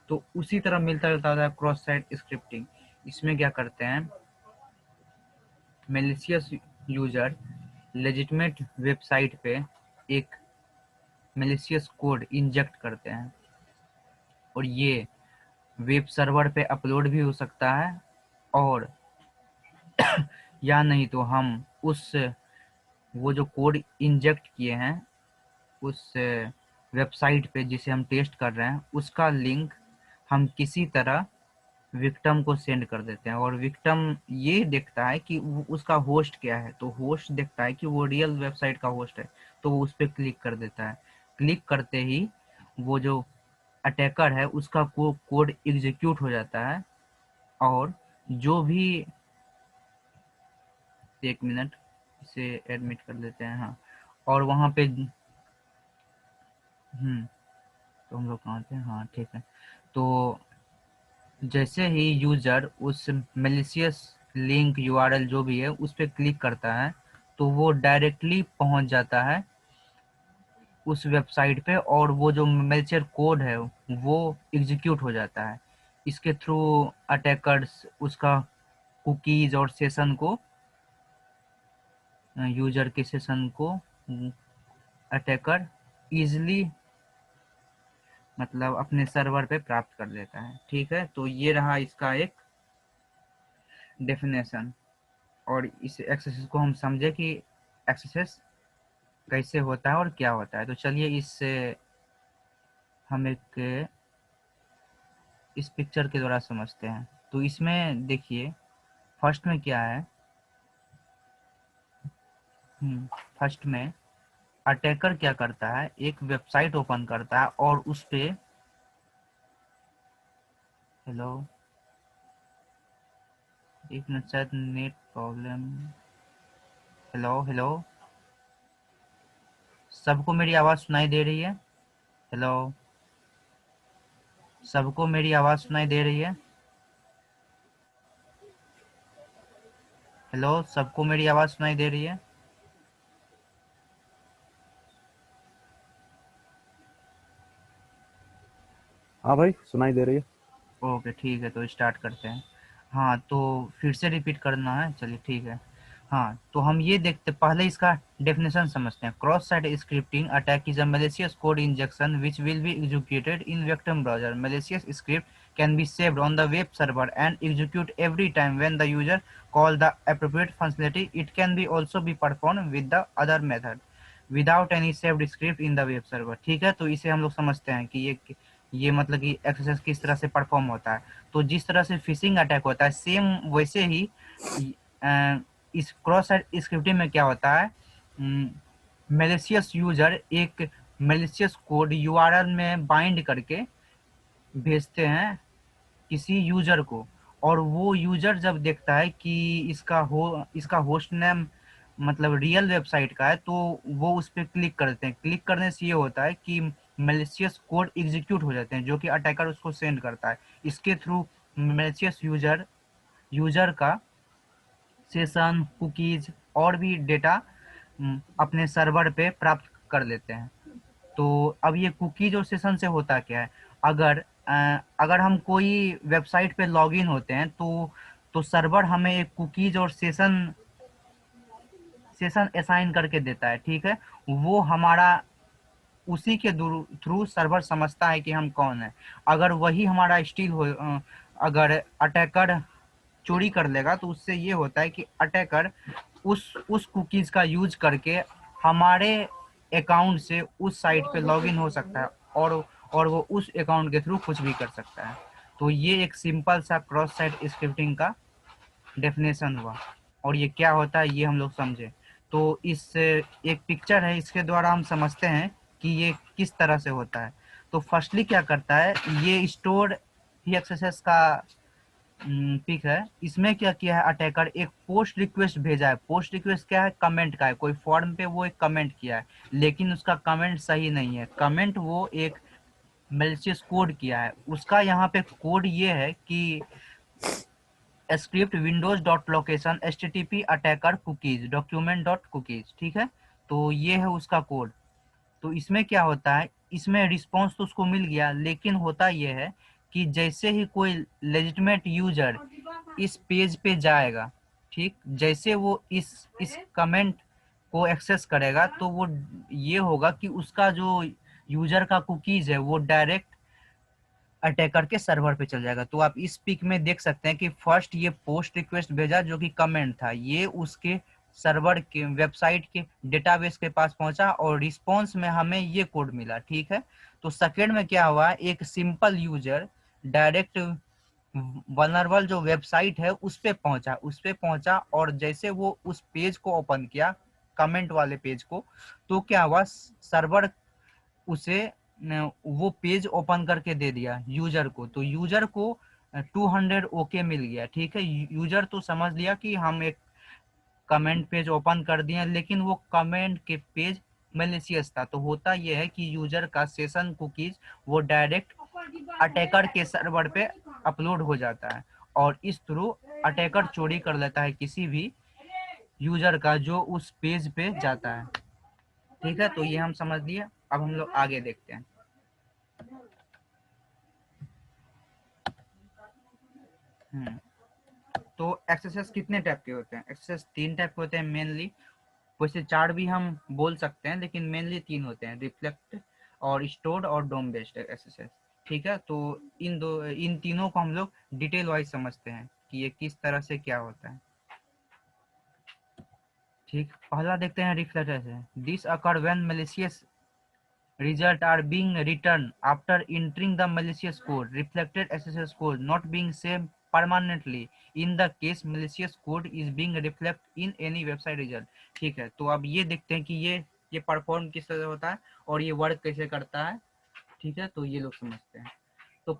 तो उसी तरह मिलता जुलता होता है क्रॉस साइट स्क्रिप्टिंग। इसमें क्या करते हैं, मेलिशियस यूजर लेजिटिमेट वेबसाइट पे एक मेलिशियस कोड इंजेक्ट करते हैं और ये वेब सर्वर पे अपलोड भी हो सकता है, और या नहीं तो हम उस वो जो कोड इंजेक्ट किए हैं उस वेबसाइट पे जिसे हम टेस्ट कर रहे हैं उसका लिंक हम किसी तरह विक्टिम को सेंड कर देते हैं, और विक्टिम ये देखता है कि उसका होस्ट क्या है, तो होस्ट देखता है कि वो रियल वेबसाइट का होस्ट है, तो वो उस पर क्लिक कर देता है। क्लिक करते ही वो जो अटैकर है उसका कोड एग्जीक्यूट हो जाता है, और जो भी, एक मिनट इसे एडमिट कर लेते हैं, हाँ, और वहाँ पे तो हम लोग कहाँ थे, हाँ ठीक है। तो जैसे ही यूजर उस मेलिशियस लिंक यूआरएल जो भी है उस पर क्लिक करता है तो वो डायरेक्टली पहुंच जाता है उस वेबसाइट पे, और वो जो मेलिशियस कोड है वो एग्जीक्यूट हो जाता है। इसके थ्रू अटैकर्स उसका कुकीज और सेशन को, यूजर के सेशन को अटैकर इजिली मतलब अपने सर्वर पे प्राप्त कर लेता है। ठीक है, तो ये रहा इसका एक डेफिनेशन, और इस एक्सेस को हम समझे कि एक्सेस कैसे होता है और क्या होता है। तो चलिए इससे हम एक इस पिक्चर के द्वारा समझते हैं। तो इसमें देखिए फर्स्ट में क्या है, फर्स्ट में अटैकर क्या करता है, एक वेबसाइट ओपन करता है और उस पे, हेलो एक मिनट शायद नेट प्रॉब्लम, हेलो हेलो, सबको मेरी आवाज़ सुनाई दे रही है? हेलो, सबको मेरी आवाज़ सुनाई दे रही है? हेलो, सबको मेरी आवाज़ सुनाई दे रही है? हाँ भाई, सुनाई दे रही है। ओके ठीक है, तो स्टार्ट करते हैं। हाँ, तो फिर से रिपीट करना है, चलिए ठीक है। हाँ, तो हम ये देखते पहले इसका डेफिनेशन समझते हैं। Cross site scripting attack is a malicious code injection which will be executed in victim browser. Malicious script can be saved on the web server and execute every time when the user call the appropriate functionality. It can be also be performed with the other method without any saved script in the web server. ठीक है, तो इसे हम लोग समझते हैं कि ये मतलब कि एक्सरसाइज किस तरह से परफॉर्म होता है। तो जिस तरह से फिशिंग अटैक होता है सेम वैसे ही इस क्रॉस साइट स्क्रिप्टिंग में क्या होता है, मेलिशियस यूजर एक मेलिशियस कोड यूआरएल में बाइंड करके भेजते हैं किसी यूजर को, और वो यूजर जब देखता है कि इसका होस्ट नेम मतलब रियल वेबसाइट का है तो वो उस पर क्लिक करते हैं। क्लिक करने से ये होता है कि मेलिशियस कोड एग्जीक्यूट हो जाते हैं जो कि अटैकर उसको सेंड करता है। इसके थ्रू मेलिशियस यूजर का सेशन, कुकीज और भी डेटा अपने सर्वर पे प्राप्त कर लेते हैं। तो अब ये कुकीज और सेशन से होता क्या है, अगर हम कोई वेबसाइट पे लॉगिन होते हैं तो सर्वर हमें एक कुकीज और सेशन असाइन करके देता है। ठीक है, वो हमारा उसी के थ्रू सर्वर समझता है कि हम कौन है। अगर वही हमारा स्टील हो, अगर अटैकर चोरी कर लेगा तो उससे ये होता है कि अटैकर उस कुकीज का यूज करके हमारे अकाउंट से उस साइट पे लॉगिन हो सकता है, और वो उस अकाउंट के थ्रू कुछ भी कर सकता है। तो ये एक सिंपल सा क्रॉस साइट स्क्रिप्टिंग का डेफिनेशन हुआ, और ये क्या होता है ये हम लोग समझे। तो इस एक पिक्चर है, इसके द्वारा हम समझते हैं कि ये किस तरह से होता है। तो फर्स्टली क्या करता है, ये स्टोर ही एक्सेस का पिक है। इसमें क्या किया है, अटैकर एक पोस्ट रिक्वेस्ट भेजा है। पोस्ट रिक्वेस्ट क्या है, कमेंट का है, कोई फॉर्म पे वो एक कमेंट किया है, लेकिन उसका कमेंट सही नहीं है। कमेंट वो एक मेलिशियस कोड किया है। उसका यहाँ पे कोड ये है कि script Windows dot location H T T P attacker cookies document dot cookies. ठीक है, तो ये है उसका कोड। तो इसमें क्या होता है, इसमें रिस्पॉन्स तो उसको मिल गया, लेकिन होता यह है कि जैसे ही कोई लेजिटिमेट यूजर इस पेज पे जाएगा, ठीक, जैसे वो इस कमेंट को एक्सेस करेगा तो वो ये होगा कि उसका जो यूजर का कुकीज है वो डायरेक्ट अटैकर के सर्वर पे चल जाएगा। तो आप इस पिक में देख सकते हैं कि फर्स्ट ये पोस्ट रिक्वेस्ट भेजा जो कि कमेंट था, ये उसके सर्वर के वेबसाइट के डेटाबेस के पास पहुंचा और रिस्पॉन्स में हमें ये कोड मिला, ठीक है। तो सेकेंड में क्या हुआ, एक सिंपल यूजर डायरेक्ट वनरबल जो वेबसाइट है उस पे पहुंचा और जैसे वो उस पेज को ओपन किया, कमेंट वाले पेज को, तो क्या हुआ, सर्वर उसे वो पेज ओपन करके दे दिया यूजर को। तो यूजर को 200 ओके मिल गया, ठीक है। यूजर तो समझ लिया कि हम एक कमेंट पेज ओपन कर दिए, लेकिन वो कमेंट के पेज मैलिशियस था। तो होता यह है कि यूजर का सेशन कुकीज वो डायरेक्ट अटैकर के सर्वर पे अपलोड हो जाता है और इस थ्रू अटैकर चोरी कर लेता है किसी भी यूजर का जो उस पेज पे जाता है, ठीक है। तो ये हम समझ लिए, अब हम लोग आगे देखते हैं। तो एक्सेसेस कितने टाइप के होते हैं? एक्सेसेस 3 टाइप के होते हैं मेनली, वैसे 4 भी हम बोल सकते हैं लेकिन मेनली 3 होते हैं, रिफ्लेक्ट और स्टोर्ड और डोम बेस्ड एक्सेसेस, ठीक है। तो इन तीनों को हम लोग डिटेल वाइज समझते हैं कि ये किस तरह से क्या होता है, ठीक। पहला देखते हैं reflect access. This occur when malicious result are being returned after entering the malicious code. Reflected SSL code not being saved permanently in the case malicious code is being reflected in any website result, ठीक है। तो अब ये देखते हैं कि ये perform किस तरह होता है और ये वर्क कैसे करता है, ठीक है। तो ये लोग समझते हैं। तो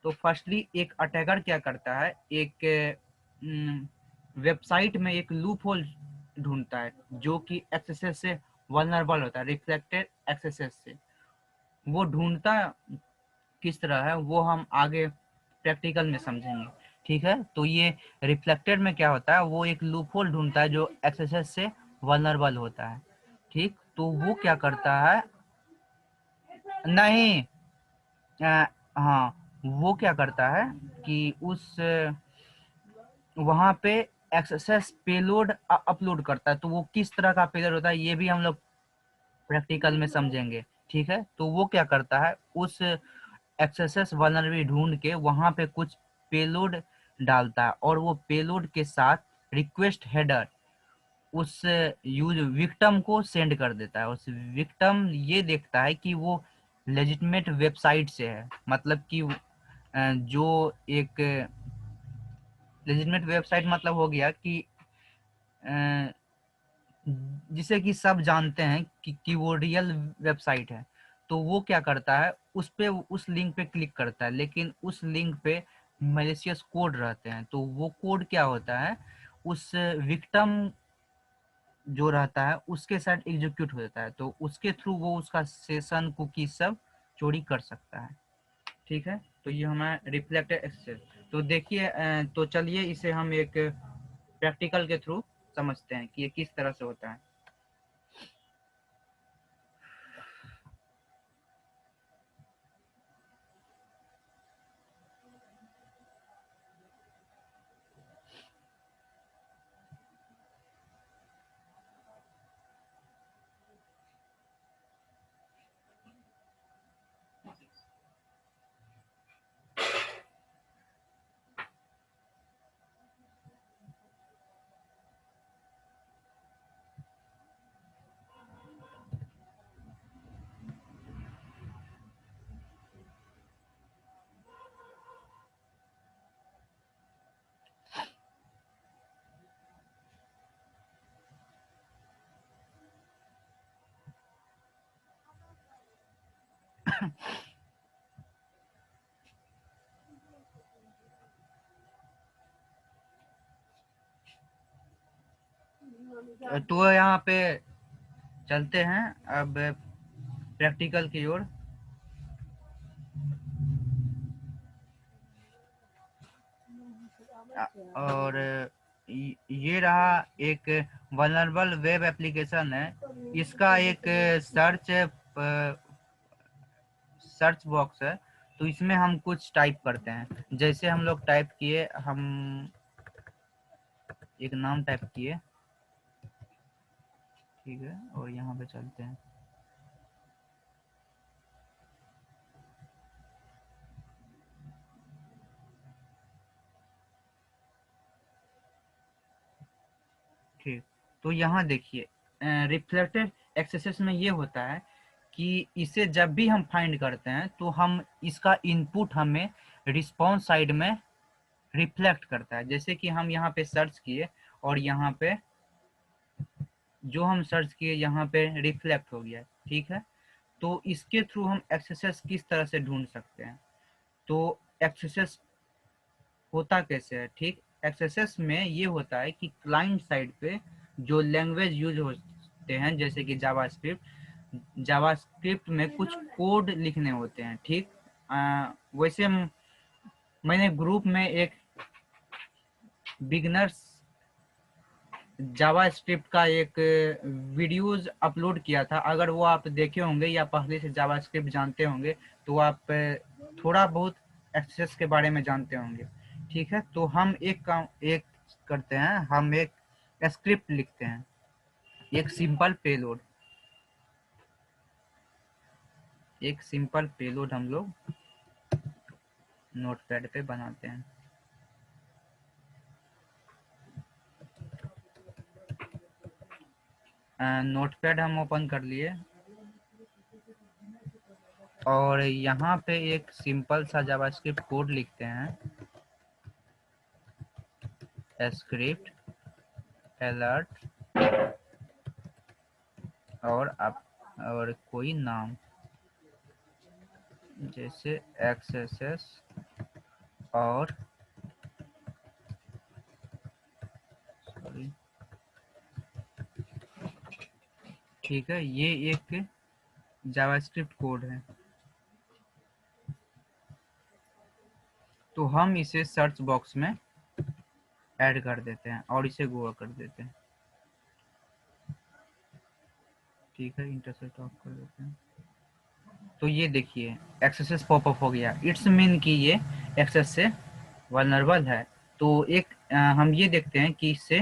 तो फर्स्टली एक अटैकर क्या करता है, एक वेबसाइट में एक लूप होल ढूंढता है जो कि एक्सेस से वल्नरेबल होता है, रिफ्लेक्टेड एक्सेस से। वो ढूंढता किस तरह है वो हम आगे प्रैक्टिकल में समझेंगे, ठीक है। तो ये रिफ्लेक्टेड में क्या होता है, वो एक लूप होल ढूंढता है जो एक्सेस से वल्नरेबल होता है, ठीक। तो वो क्या करता है, नहीं, हाँ, वो क्या करता है कि उस वहां पे एक्सेस पेलोड अपलोड करता है। तो वो किस तरह का पेलोड होता है ये भी हम लोग प्रैक्टिकल में समझेंगे, ठीक है। तो वो क्या करता है, उस एक्सेस वल्नरेबिलिटी ढूंढ के वहां पे कुछ पेलोड डालता है और वो पेलोड के साथ रिक्वेस्ट हेडर उस यूज विक्टिम को सेंड कर देता है। उस विक्टिम ये देखता है कि वो लेजिटिमेट वेबसाइट से है, मतलब कि जो एक लेजिटिमेट वेबसाइट मतलब हो गया कि अ, जिसे कि सब जानते हैं कि वो रियल वेबसाइट है। तो वो क्या करता है, उस पे उस लिंक पे क्लिक करता है, लेकिन उस लिंक पे मैलिशियस कोड रहते हैं। तो वो कोड क्या होता है, उस विक्टिम जो रहता है उसके साथ एग्जीक्यूट हो जाता है। तो उसके थ्रू वो उसका सेशन कुकी सब चोरी कर सकता है, ठीक है। तो ये हमारा रिफ्लेक्टेड एक्सेस। तो देखिए, तो चलिए इसे हम एक प्रैक्टिकल के थ्रू समझते हैं कि ये किस तरह से होता है। तो यहाँ पे चलते हैं अब प्रैक्टिकल की ओर। और ये रहा एक वल्नरेबल वेब एप्लीकेशन है। इसका एक सर्च सर्च बॉक्स है। तो इसमें हम कुछ टाइप करते हैं, जैसे हम लोग टाइप किए, हम एक नाम टाइप किए, ठीक है, और यहाँ पे चलते हैं। ठीक, तो यहाँ देखिए रिफ्लेक्टेड एक्सेसेस में ये होता है कि इसे जब भी हम फाइंड करते हैं तो हम इसका इनपुट हमें रिस्पॉन्स साइड में रिफ्लेक्ट करता है। जैसे कि हम यहाँ पे सर्च किए और यहाँ पे जो हम सर्च किए यहाँ पे रिफ्लेक्ट हो गया, ठीक है। तो इसके थ्रू हम एक्सेसेस किस तरह से ढूंढ सकते हैं, तो एक्सेसेस होता कैसे है, ठीक। एक्सेसेस में ये होता है कि क्लाइंट साइड पे जो लैंग्वेज यूज होते हैं, जैसे कि जावास्क्रिप्ट में कुछ कोड लिखने होते हैं, ठीक। वैसे मैंने ग्रुप में एक बिगनर्स जावा स्क्रिप्ट का एक वीडियोज अपलोड किया था, अगर वो आप देखे होंगे या पहले से जावा स्क्रिप्ट जानते होंगे तो आप थोड़ा बहुत एक्सेस के बारे में जानते होंगे, ठीक है। तो हम एक करते हैं, हम एक स्क्रिप्ट लिखते हैं, एक सिंपल पेलोड हम लोग नोटपैड पे बनाते हैं। नोटपैड हम ओपन कर लिए और यहाँ पे एक सिंपल सा जावास्क्रिप्ट कोड लिखते हैं, स्क्रिप्ट अलर्ट और कोई नाम जैसे एक्सेस और सॉरी, ठीक है, ये एक जावास्क्रिप्ट कोड है। तो हम इसे सर्च बॉक्स में ऐड कर देते हैं और इसे गो कर देते हैं, ठीक है, इंटरसेप्ट ऑफ कर देते हैं। तो ये देखिए एक्सेस पॉपअप हो गया, इट्स मीन कि ये एक्सेस से वल्नरेबल है। तो एक हम ये देखते हैं कि इससे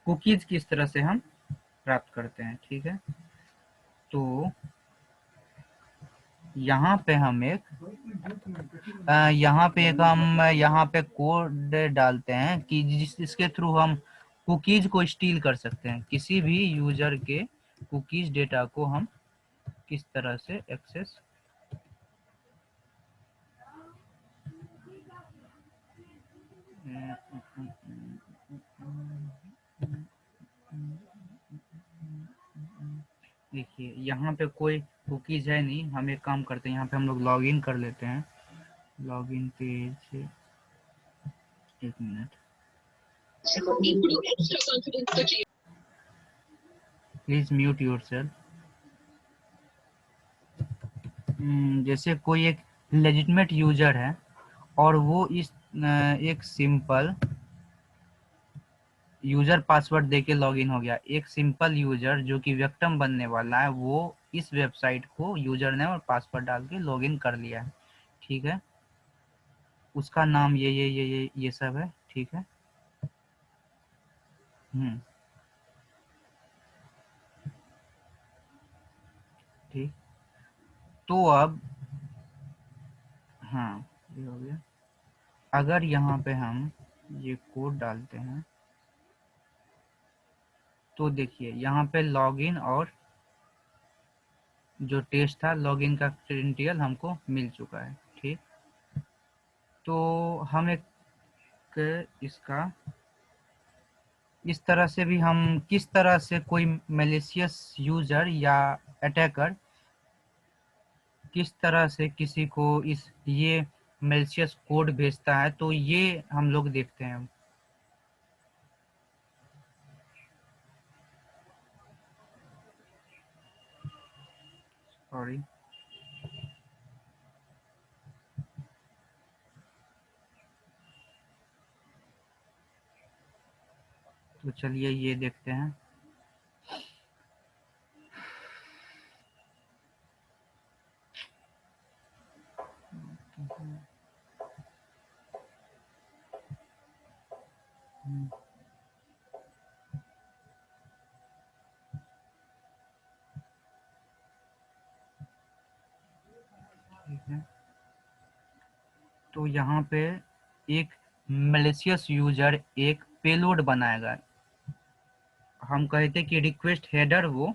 कुकीज किस तरह से हम प्राप्त करते हैं, ठीक है। तो यहाँ पे हम यहाँ पे कोड डालते हैं कि इसके थ्रू हम कुकीज को स्टील कर सकते हैं, किसी भी यूजर के कुकीज डेटा को हम किस तरह से एक्सेस देखिए यहाँ पे कोई कुकीज है नहीं, हम एक काम करते हैं, यहाँ पे हम लोग लॉग इन कर लेते हैं, लॉग इन पेज, एक minute please mute your self. जैसे कोई एक लेजिटमेट यूजर है और वो इस एक सिंपल यूजर पासवर्ड देके लॉगिन हो गया, एक सिंपल यूजर जो कि विक्टिम बनने वाला है वो इस वेबसाइट को यूजर नेम और पासवर्ड डाल के लॉगिन कर लिया है, ठीक है। उसका नाम ये सब है, ठीक है। हम्म, ठीक। तो अब हाँ, ये हो गया। अगर यहाँ पे हम ये कोड डालते हैं तो देखिए यहाँ पे लॉगिन और जो टेस्ट था लॉगिन का क्रेडेंशियल हमको मिल चुका है, ठीक। तो हम एक इसका इस तरह से भी हम किस तरह से कोई मैलिशियस यूजर या अटैकर किस तरह से किसी को इस ये मैलिशियस कोड भेजता है, तो ये हम लोग देखते हैं। सॉरी, तो चलिए ये देखते हैं। तो यहाँ पे एक मैलिशियस यूजर एक पेलोड बनाएगा। हम कहते कि रिक्वेस्ट हेडर वो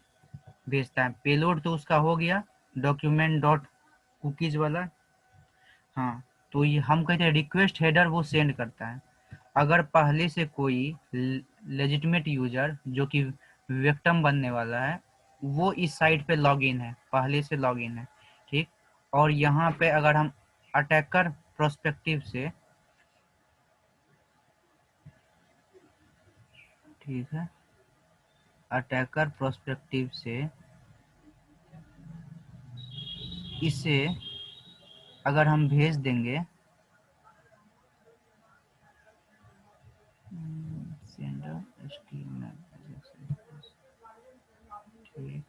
भेजता है, पेलोड तो उसका हो गया डॉक्यूमेंट डॉट कुकीज वाला। हाँ, तो ये हम कहते हैं रिक्वेस्ट हेडर वो सेंड करता है। अगर पहले से कोई लेजिटिमेट यूजर जो कि विक्टिम बनने वाला है, वो इस साइट पे लॉगिन है, पहले से लॉगिन है, ठीक। और यहाँ पे अगर हम अटैकर प्रोस्पेक्टिव से, ठीक है, अटैकर प्रोस्पेक्टिव से इसे अगर हम भेज देंगे सेंडर HTML, ठीक,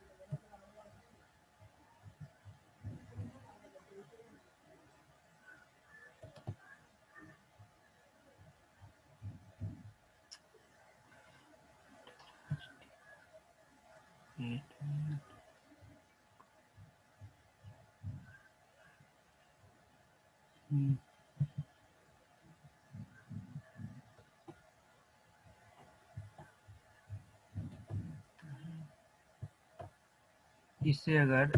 इसे अगर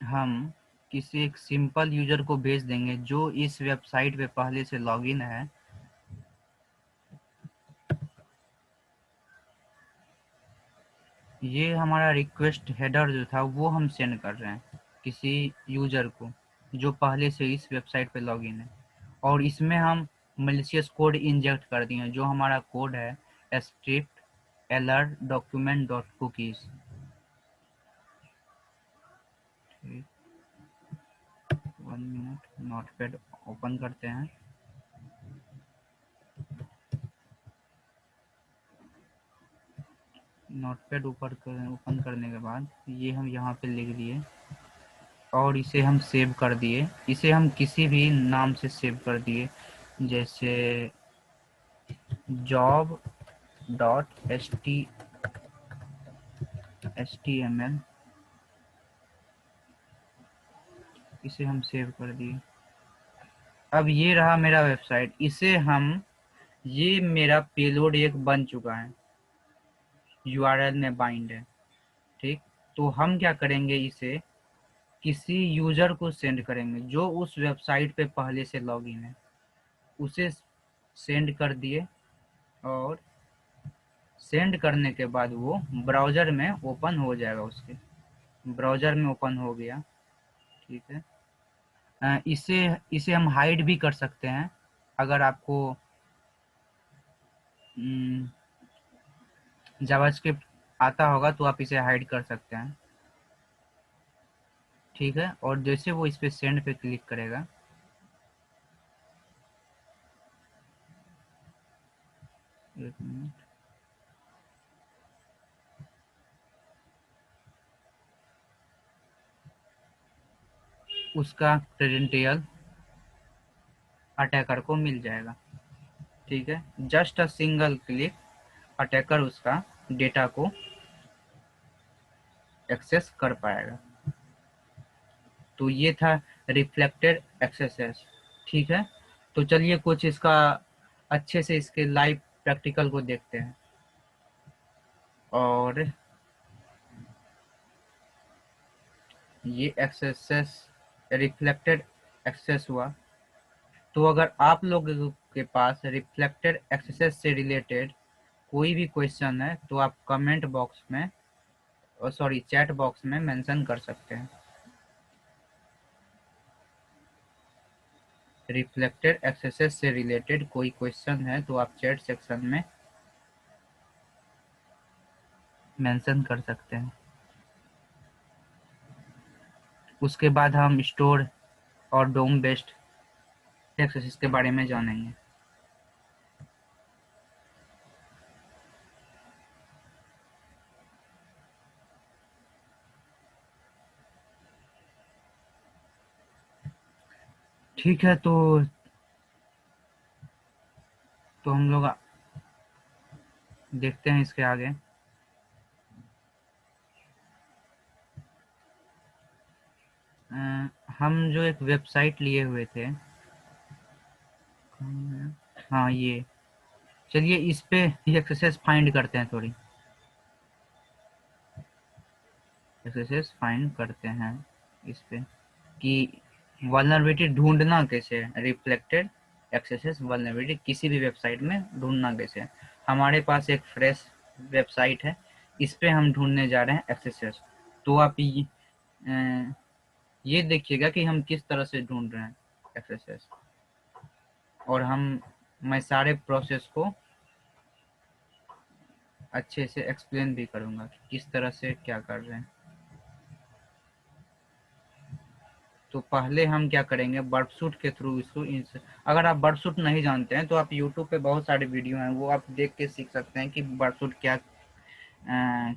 हम किसी एक सिंपल यूजर को भेज देंगे जो इस वेबसाइट पे पहले से लॉगिन है, ये हमारा रिक्वेस्ट हेडर जो था वो हम सेंड कर रहे हैं किसी यूजर को जो पहले से इस वेबसाइट पे लॉगिन है, और इसमें हम मैलिशियस कोड इंजेक्ट कर दिए जो हमारा कोड है script alert document dot cookies. 1 minute, notepad open करते हैं। नोटपैड ओपन करने के बाद ये हम यहाँ पे लिख दिए और इसे हम सेव कर दिए। इसे हम किसी भी नाम से सेव कर दिए, जैसे जॉब डॉट HTML, इसे हम सेव कर दिए। अब ये रहा मेरा वेबसाइट, इसे हम, ये मेरा पेलोड एक बन चुका है, URL में बाइंड है, ठीक। तो हम क्या करेंगे, इसे किसी यूजर को सेंड करेंगे जो उस वेबसाइट पे पहले से लॉगिन है, उसे सेंड कर दिए, और सेंड करने के बाद वो ब्राउज़र में ओपन हो जाएगा, उसके ब्राउज़र में ओपन हो गया, ठीक है। इसे इसे हम हाइड भी कर सकते हैं, अगर आपको जावास्क्रिप्ट आता होगा तो आप इसे हाइड कर सकते हैं, ठीक है। और जैसे वो इस पे सेंड पे क्लिक करेगा, एक मिनट, उसका क्रेडेंशियल अटैकर को मिल जाएगा, ठीक है। Just a single click attacker उसका डेटा को एक्सेस कर पाएगा। तो ये था रिफ्लेक्टेड एक्सेस, ठीक है। तो चलिए कुछ इसका अच्छे से इसके लाइव प्रैक्टिकल को देखते हैं। और ये एक्सेस रिफ्लेक्टेड एक्सेस हुआ। तो अगर आप लोगों के पास रिफ्लेक्टेड एक्सेस से रिलेटेड कोई भी क्वेश्चन है तो आप कमेंट बॉक्स में, सॉरी चैट बॉक्स में मेंशन कर सकते हैं। रिफ्लेक्टेड एक्सेस से रिलेटेड कोई क्वेश्चन है तो आप चैट सेक्शन में मेंशन कर सकते हैं। उसके बाद हम स्टोर और डोम बेस्ड एक्सेस के बारे में जानेंगे। ठीक है, तो हम लोग देखते हैं इसके आगे। हम जो एक वेबसाइट लिए हुए थे, हाँ ये, चलिए इस पे एक्सेस फाइंड करते हैं, थोड़ी एक्सेस फाइंड करते हैं इस पे कि वल्नरेबिलिटी ढूंढना कैसे है, रिफ्लेक्टेड एक्सेस वल्नरेबिलिटी किसी भी वेबसाइट में ढूंढना कैसे है। हमारे पास एक फ्रेश वेबसाइट है, इस पे हम ढूंढने जा रहे हैं एक्सेस। तो आप ये देखिएगा कि हम किस तरह से ढूंढ रहे हैं एक्सेस, और मैं सारे प्रोसेस को अच्छे से एक्सप्लेन भी करूंगा कि किस तरह से क्या कर रहे हैं। तो पहले हम क्या करेंगे, बर्डसूट के थ्रू इसको अगर आप बर्डसूट नहीं जानते हैं तो आप यूट्यूब पे बहुत सारे वीडियो हैं, वो आप देख के सीख सकते हैं कि बर्डसूट क्या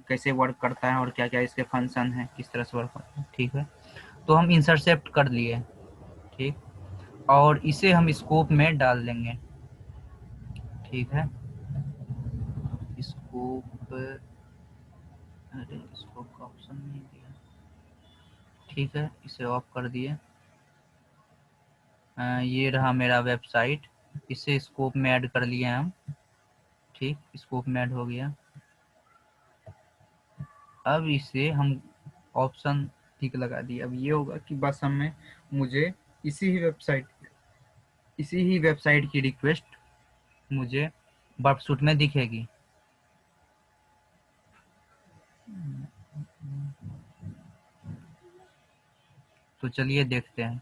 कैसे वर्क करता है और क्या क्या इसके फंक्शन है, किस तरह से वर्क करता है। ठीक है, तो हम इंटरसेप्ट कर लिए, ठीक, और इसे हम स्कोप में डाल देंगे। ठीक है, स्कोप, अरे स्कोप का ऑप्शन नहीं दिया। ठीक है, इसे ऑफ कर दिए। ये रहा मेरा वेबसाइट, इसे स्कोप में ऐड कर लिए हम। ठीक, स्कोप में ऐड हो गया। अब इसे हम ऑप्शन टिक लगा दिए। अब ये होगा कि बस हमें मुझे इसी ही वेबसाइट की रिक्वेस्ट मुझे बर्डसूट में दिखेगी। तो चलिए देखते हैं।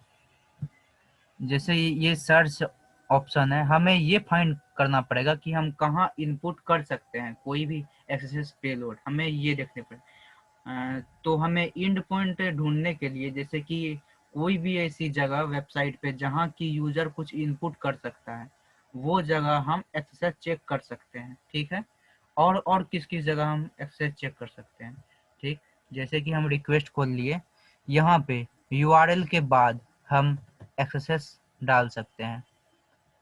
जैसे ये सर्च ऑप्शन है, हमें ये फाइंड करना पड़ेगा कि हम कहाँ इनपुट कर सकते हैं कोई भी एक्सेस पेलोड, हमें ये देखने पड़ेगा। तो हमें एंड पॉइंट ढूंढने के लिए, जैसे कि कोई भी ऐसी जगह वेबसाइट पे जहाँ की यूजर कुछ इनपुट कर सकता है, वो जगह हम एक्सेस चेक कर सकते हैं। ठीक है, और किस किस जगह हम एक्सेस चेक कर सकते हैं। ठीक, जैसे कि हम रिक्वेस्ट खोल लिए, यहाँ पे यूआरएल के बाद हम एक्सेस डाल सकते हैं।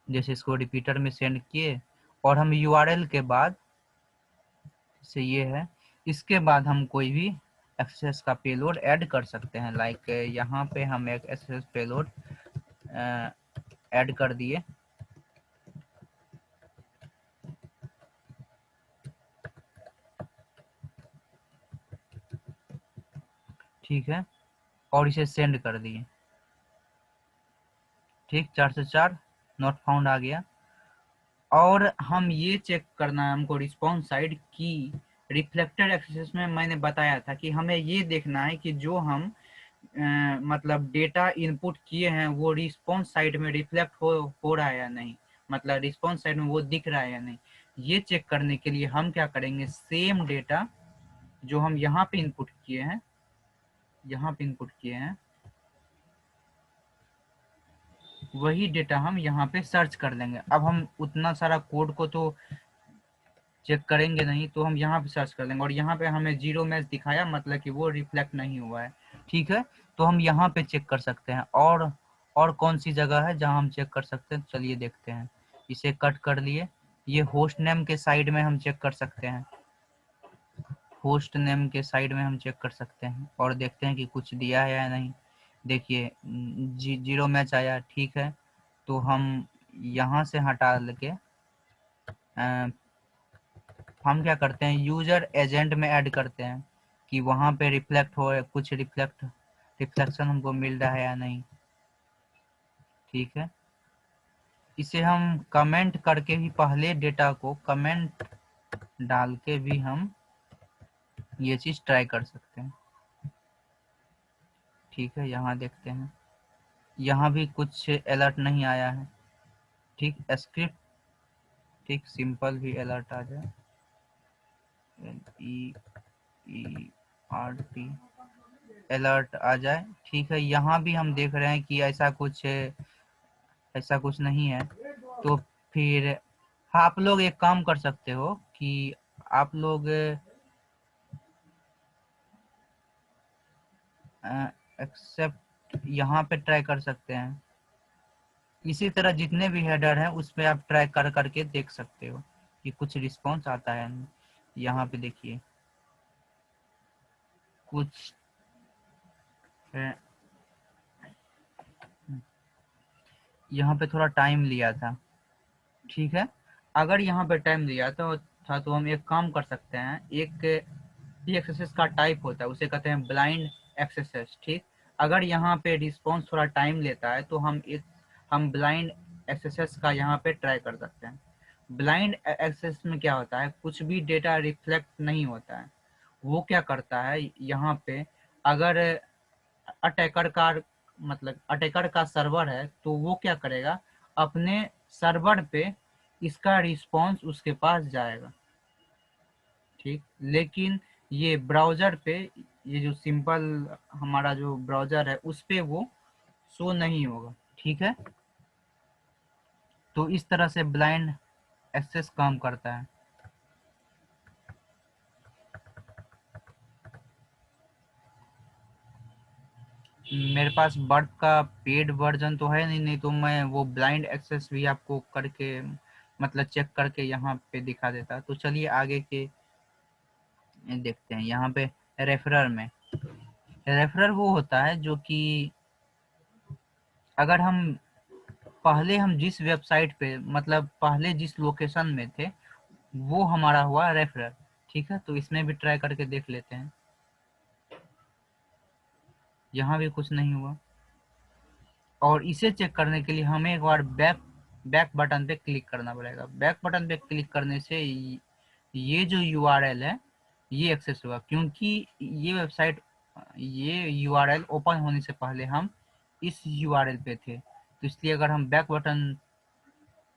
जैसे इसको रिपीटर में सेंड किए और हम यूआरएल के बाद से ये है, इसके बाद हम कोई भी एक्सेस का पेलोड ऐड कर सकते हैं। लाइक यहाँ पे हम एक एक्सेस पेलोड ऐड कर दिए। ठीक है, और इसे सेंड कर दिए। ठीक, 4 से 4 नॉट फाउंड आ गया। और हम ये चेक करना है हमको रिस्पॉन्स साइड की रिफ्लेक्टेड एक्सेस में मैंने बताया था कि हमें ये देखना है कि जो हम मतलब डेटा इनपुट किए हैं वो रिस्पॉन्स साइड में रिफ्लेक्ट हो रहा है या नहीं, मतलब रिस्पॉन्स साइड में वो दिख रहा है या नहीं। ये चेक करने के लिए हम क्या करेंगे, सेम डेटा जो हम यहाँ पे इनपुट किए हैं, वही डेटा हम यहाँ पे सर्च कर लेंगे। अब हम उतना सारा कोड को तो चेक करेंगे नहीं, तो हम यहाँ पे सर्च कर लेंगे, और यहाँ पे हमें जीरो मैच दिखाया, मतलब कि वो रिफ्लेक्ट नहीं हुआ है। ठीक है, तो हम यहाँ पे चेक कर सकते हैं। और कौन सी जगह है जहाँ हम चेक कर सकते हैं, चलिए देखते हैं। इसे कट कर लिए, ये होस्ट नेम के साइड में हम चेक कर सकते हैं, होस्ट नेम के साइड में हम चेक कर सकते हैं और देखते हैं कि कुछ दिया है या नहीं। देखिए जीरो मैच आया। ठीक है, तो हम यहाँ से हटा लेके हम क्या करते हैं, यूजर एजेंट में ऐड करते हैं कि वहां पे रिफ्लेक्ट हो, कुछ रिफ्लेक्शन हमको मिल रहा है या नहीं। ठीक है, इसे हम कमेंट करके भी, पहले डेटा को कमेंट डाल के भी हम ये चीज ट्राई कर सकते हैं। ठीक है, यहाँ देखते हैं, यहाँ भी कुछ अलर्ट नहीं आया है। ठीक, स्क्रिप्ट, ठीक, सिंपल भी अलर्ट आ जाए, LEERT अलर्ट आ जाए। ठीक है, यहाँ भी हम देख रहे हैं कि ऐसा कुछ नहीं है। तो फिर हाँ, आप लोग एक काम कर सकते हो कि आप लोग एक्सेप्ट यहाँ पे ट्राई कर सकते हैं। इसी तरह जितने भी हेडर हैं उस पे आप ट्राई कर करके देख सकते हो कि कुछ रिस्पॉन्स आता है। यहाँ पे देखिए कुछ यहाँ पे थोड़ा टाइम लिया था, ठीक है। अगर यहाँ पे टाइम लिया तो हम एक काम कर सकते हैं, एक एक्सेस का टाइप होता है, उसे कहते हैं ब्लाइंड एक्सेस, ठीक। अगर यहाँ पे रिस्पॉन्स थोड़ा टाइम लेता है तो हम ब्लाइंड एक्सेस का यहाँ पे ट्राई कर सकते हैं। ब्लाइंड एक्सेस में क्या होता है, कुछ भी डेटा रिफ्लेक्ट नहीं होता है। वो क्या करता है यहाँ पे, अगर अटैकर का अटैकर का सर्वर है तो वो क्या करेगा, अपने सर्वर पे इसका रिस्पॉन्स उसके पास जाएगा, ठीक। लेकिन ये ब्राउज़र पे, ये जो सिंपल हमारा जो ब्राउज़र है उस पे वो शो नहीं होगा, ठीक है। तो इस तरह से ब्लाइंड एक्सेस काम करता है। मेरे पास बर्ड का पेड वर्जन तो है नहीं, नहीं तो मैं वो ब्लाइंड एक्सेस भी आपको करके चेक करके यहाँ पे दिखा देता। तो चलिए आगे के देखते हैं। यहाँ पे रेफरर में, रेफरर वो होता है जो कि अगर हम जिस वेबसाइट पे पहले जिस लोकेशन में थे वो हमारा हुआ रेफरर, ठीक है। तो इसमें भी ट्राई करके देख लेते हैं। यहाँ भी कुछ नहीं हुआ, और इसे चेक करने के लिए हमें एक बार बैक बैक बटन पे क्लिक करना पड़ेगा। बैक बटन पे क्लिक करने से ये जो यूआरएल है ये एक्सेस हुआ, क्योंकि ये यूआरएल ओपन होने से पहले हम इस यूआरएल पे थे। तो इसलिए अगर हम बैक बटन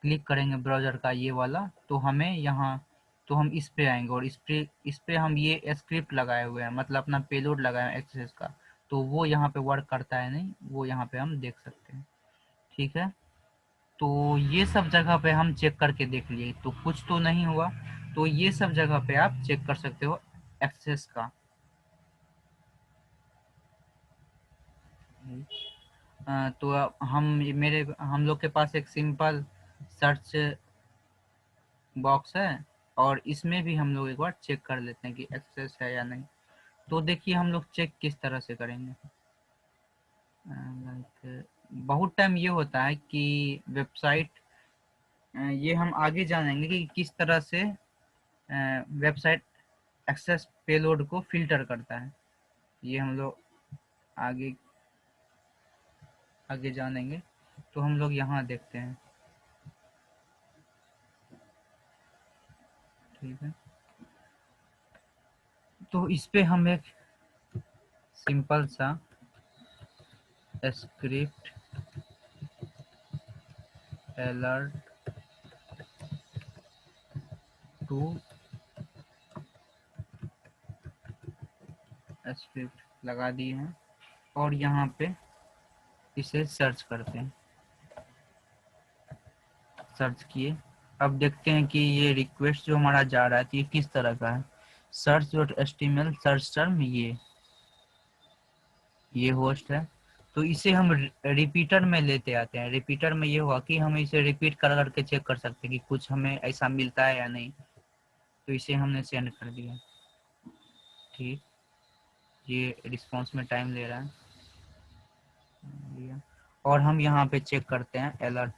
क्लिक करेंगे ब्राउज़र का ये वाला, तो हमें यहाँ तो हम इस पे आएंगे, और इस पे हम ये स्क्रिप्ट लगाए हुए हैं, अपना पेलोड लगाए हैं एक्सेस का। तो वो यहाँ पे वर्क करता है नहीं, वो यहाँ पे हम देख सकते हैं, ठीक है। तो ये सब जगह पे हम चेक करके देख लिए, तो कुछ तो नहीं हुआ। तो ये सब जगह पे आप चेक कर सकते हो एक्सेस का। तो हम लोग के पास एक सिंपल सर्च बॉक्स है, और इसमें भी हम लोग एक बार चेक कर लेते हैं कि एक्सेस है या नहीं। तो देखिए हम लोग चेक किस तरह से करेंगे। लाइक बहुत टाइम ये होता है कि वेबसाइट, ये हम आगे जानेंगे कि किस तरह से वेबसाइट एक्सेस पेलोड को फिल्टर करता है। ये हम लोग आगे आगे जानेंगे। तो हम लोग यहाँ देखते हैं, ठीक है। तो इस पे हम एक सिंपल सा स्क्रिप्ट अलर्ट टू स्क्रिप्ट लगा दिए हैं, और यहाँ पे इसे सर्च करते हैं। सर्च किए, अब देखते हैं कि ये रिक्वेस्ट जो हमारा जा रहा है तो ये किस तरह का है। Search dot HTML search term, ये होस्ट है। तो इसे हम रिपीटर में लेते आते हैं। रिपीटर में ये हुआ कि हम इसे रिपीट कर करके चेक कर सकते हैं कि कुछ हमें ऐसा मिलता है या नहीं। तो इसे हमने सेंड कर दिया, ठीक। ये रिस्पॉन्स में टाइम ले रहा है, और हम यहाँ पे चेक करते हैं अलर्ट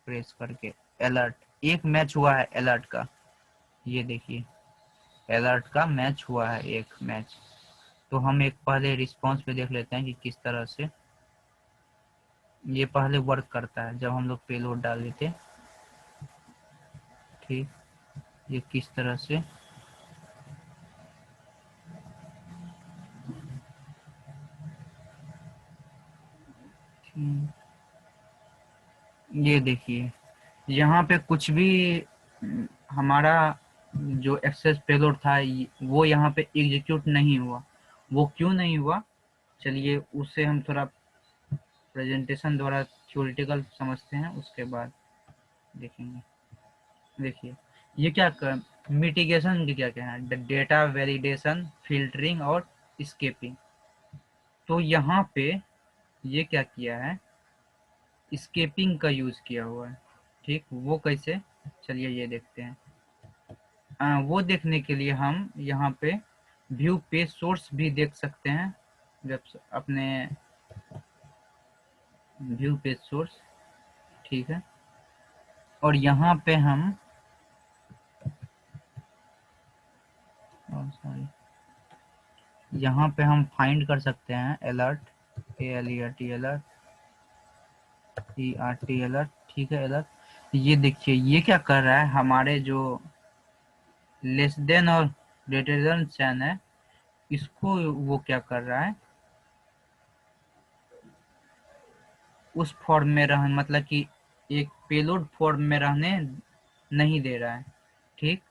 प्रेस करके। अलर्ट एक मैच हुआ है अलर्ट का, ये देखिए अलर्ट का मैच हुआ है एक मैच। तो हम एक पहले रिस्पॉन्स पे देख लेते हैं कि किस तरह से ये पहले वर्क करता है जब हम लोग पेलोड डाल देते, ठीक। ये किस तरह से, ये देखिए यहाँ पे कुछ भी हमारा जो एक्सेस पेलोड था वो यहाँ पे एग्जीक्यूट नहीं हुआ। वो क्यों नहीं हुआ, चलिए उससे हम थोड़ा प्रेजेंटेशन द्वारा थ्योरेटिकल समझते हैं, उसके बाद देखेंगे। देखिए ये क्या कर मिटिगेशन के क्या क्या है, डेटा वैलिडेशन, फिल्टरिंग और स्केपिंग। तो यहाँ पे ये क्या किया है, स्केपिंग का यूज किया हुआ है, ठीक। वो कैसे, चलिए ये देखते हैं। वो देखने के लिए हम यहाँ पे व्यू पेज सोर्स भी देख सकते हैं। अपने व्यू पेज सोर्स, ठीक है। और यहाँ पे हम सॉरी, यहाँ पे हम फाइंड कर सकते हैं alert, ALERT, alert, ERT alert. ठीक है, अलर्ट। ये देखिए ये क्या कर रहा है, हमारे जो लेस देन और ग्रेटर देन साइन है, इसको वो क्या कर रहा है, उस फॉर्म में रह, मतलब कि एक पेलोड फॉर्म में रहने नहीं दे रहा है। ठीक।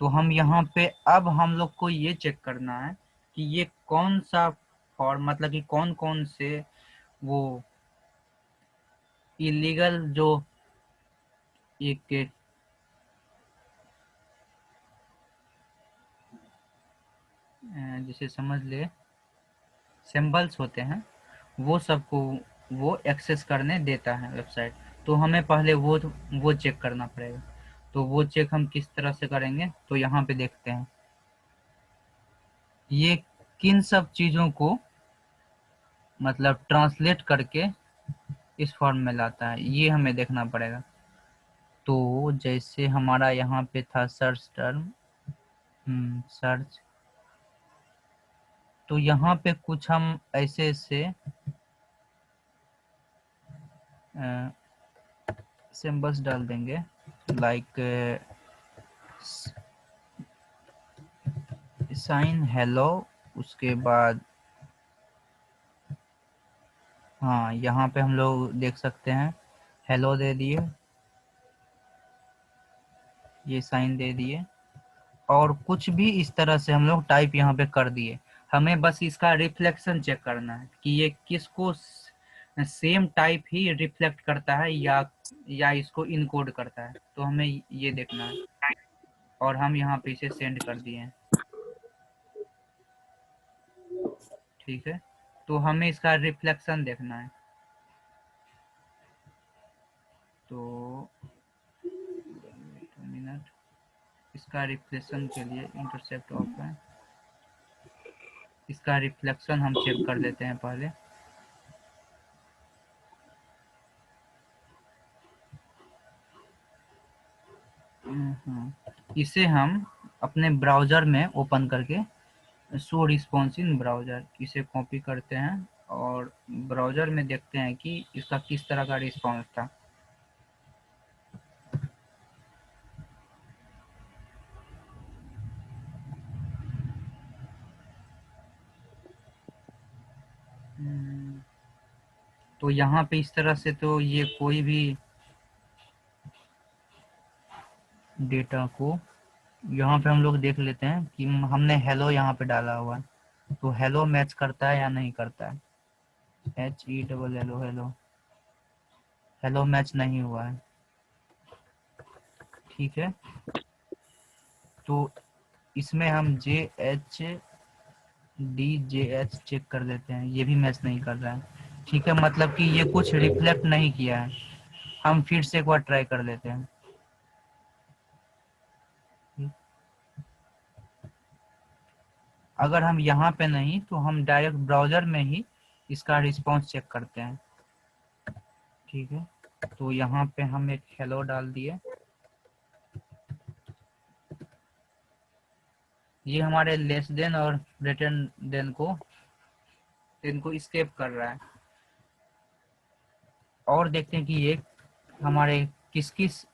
तो हम यहाँ पे अब हम लोग को ये चेक करना है कि ये कौन सा फॉर्म, मतलब कि कौन कौन से वो इलीगल जो एक जिसे समझ ले सिंबल्स होते हैं, वो सबको वो एक्सेस करने देता है वेबसाइट। तो हमें पहले वो चेक करना पड़ेगा। तो वो चेक हम किस तरह से करेंगे, तो यहाँ पे देखते हैं ये किन सब चीज़ों को मतलब ट्रांसलेट करके इस फॉर्म में लाता है, ये हमें देखना पड़ेगा। तो जैसे हमारा यहाँ पे था सर्च टर्म, सर्च, तो यहाँ पे कुछ हम ऐसे ऐसे सिंबल्स डाल देंगे, लाइक साइन हेलो, उसके बाद हाँ यहाँ पे हम लोग देख सकते हैं हेलो दे दिए, ये साइन दे दिए, और कुछ भी इस तरह से हम लोग टाइप यहाँ पे कर दिए। हमें बस इसका रिफ्लेक्शन चेक करना है कि ये किसको सेम टाइप ही रिफ्लेक्ट करता है या इसको इनकोड करता है, तो हमें ये देखना है। और हम यहाँ पे इसे सेंड कर दिए हैं। ठीक है। तो हमें इसका रिफ्लेक्शन देखना है। तो मिनट, इसका रिफ्लेक्शन के लिए इंटरसेप्ट ऑफ है, इसका रिफ्लेक्शन हम चेक कर लेते हैं पहले। इसे हम अपने ब्राउजर में ओपन करके शो रिस्पॉन्स इन ब्राउजर, इसे कॉपी करते हैं और ब्राउजर में देखते हैं कि इसका किस तरह का रिस्पॉन्स था। तो यहाँ पे इस तरह से तो ये कोई भी डेटा को यहाँ पे हम लोग देख लेते हैं कि हमने हेलो यहाँ पे डाला हुआ है, तो हेलो मैच करता है या नहीं करता है। HELL हेलो, हेलो मैच नहीं हुआ है। ठीक है। तो इसमें हम JHDJH चेक कर लेते हैं, ये भी मैच नहीं कर रहा है। ठीक है, मतलब कि ये कुछ रिफ्लेक्ट नहीं किया है। हम फिर से एक बार ट्राई कर लेते हैं। अगर हम यहाँ पे नहीं तो हम डायरेक्ट ब्राउजर में ही इसका रिस्पांस चेक करते हैं। ठीक है। तो यहाँ पे हम एक हेलो डाल दिए, ये हमारे लेस देन और ग्रेटर देन को इनको स्केप कर रहा है। और देखते हैं कि ये हमारे किस किस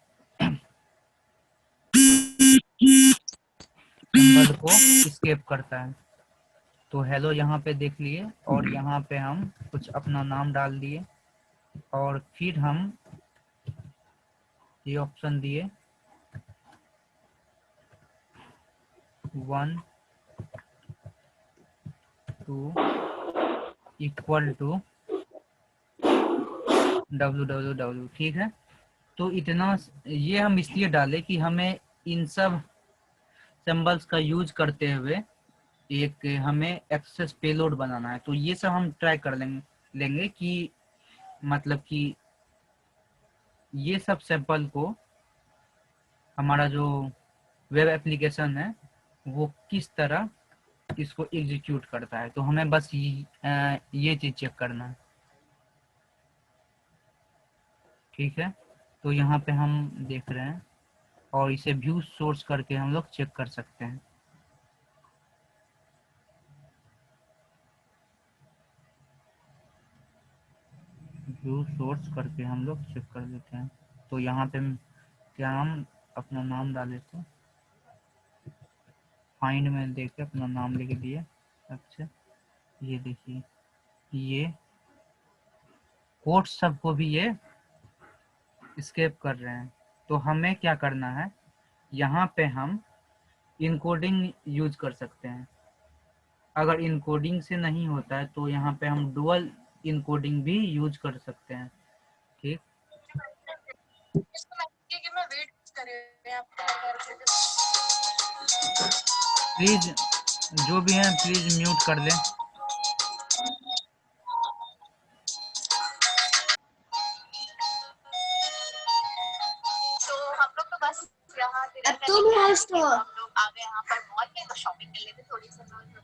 सिंबल को स्केप करता है। तो हेलो यहाँ पे देख लिए, और यहाँ पे हम कुछ अपना नाम डाल दिए, और फिर हम ये ऑप्शन दिए 1 2 इक्वल टू www। ठीक है। तो इतना ये हम इसलिए डाले कि हमें इन सब सिंबल्स का यूज करते हुए एक हमें एक्सेस पेलोड बनाना है। तो ये सब हम ट्राई कर लेंगे कि मतलब कि ये सब सैंपल को हमारा जो वेब एप्लीकेशन है वो किस तरह इसको एग्जीक्यूट करता है। तो हमें बस ये चीज चेक करना है। ठीक है, तो यहाँ पे हम देख रहे हैं और इसे व्यू सोर्स करके हम लोग चेक कर सकते हैं। व्यू सोर्स करके हम लोग चेक कर लेते हैं। तो यहाँ पे क्या हम अपना नाम डाले थे, फाइंड में देखे अपना नाम लिख दिए। अच्छा, ये देखिए, ये कोड सबको भी ये स्केप कर रहे हैं। तो हमें क्या करना है, यहाँ पे हम इनकोडिंग यूज कर सकते हैं। अगर इनकोडिंग से नहीं होता है तो यहाँ पे हम डुअल इनकोडिंग भी यूज कर सकते हैं। ठीक, प्लीज जो भी हैं प्लीज म्यूट कर लें।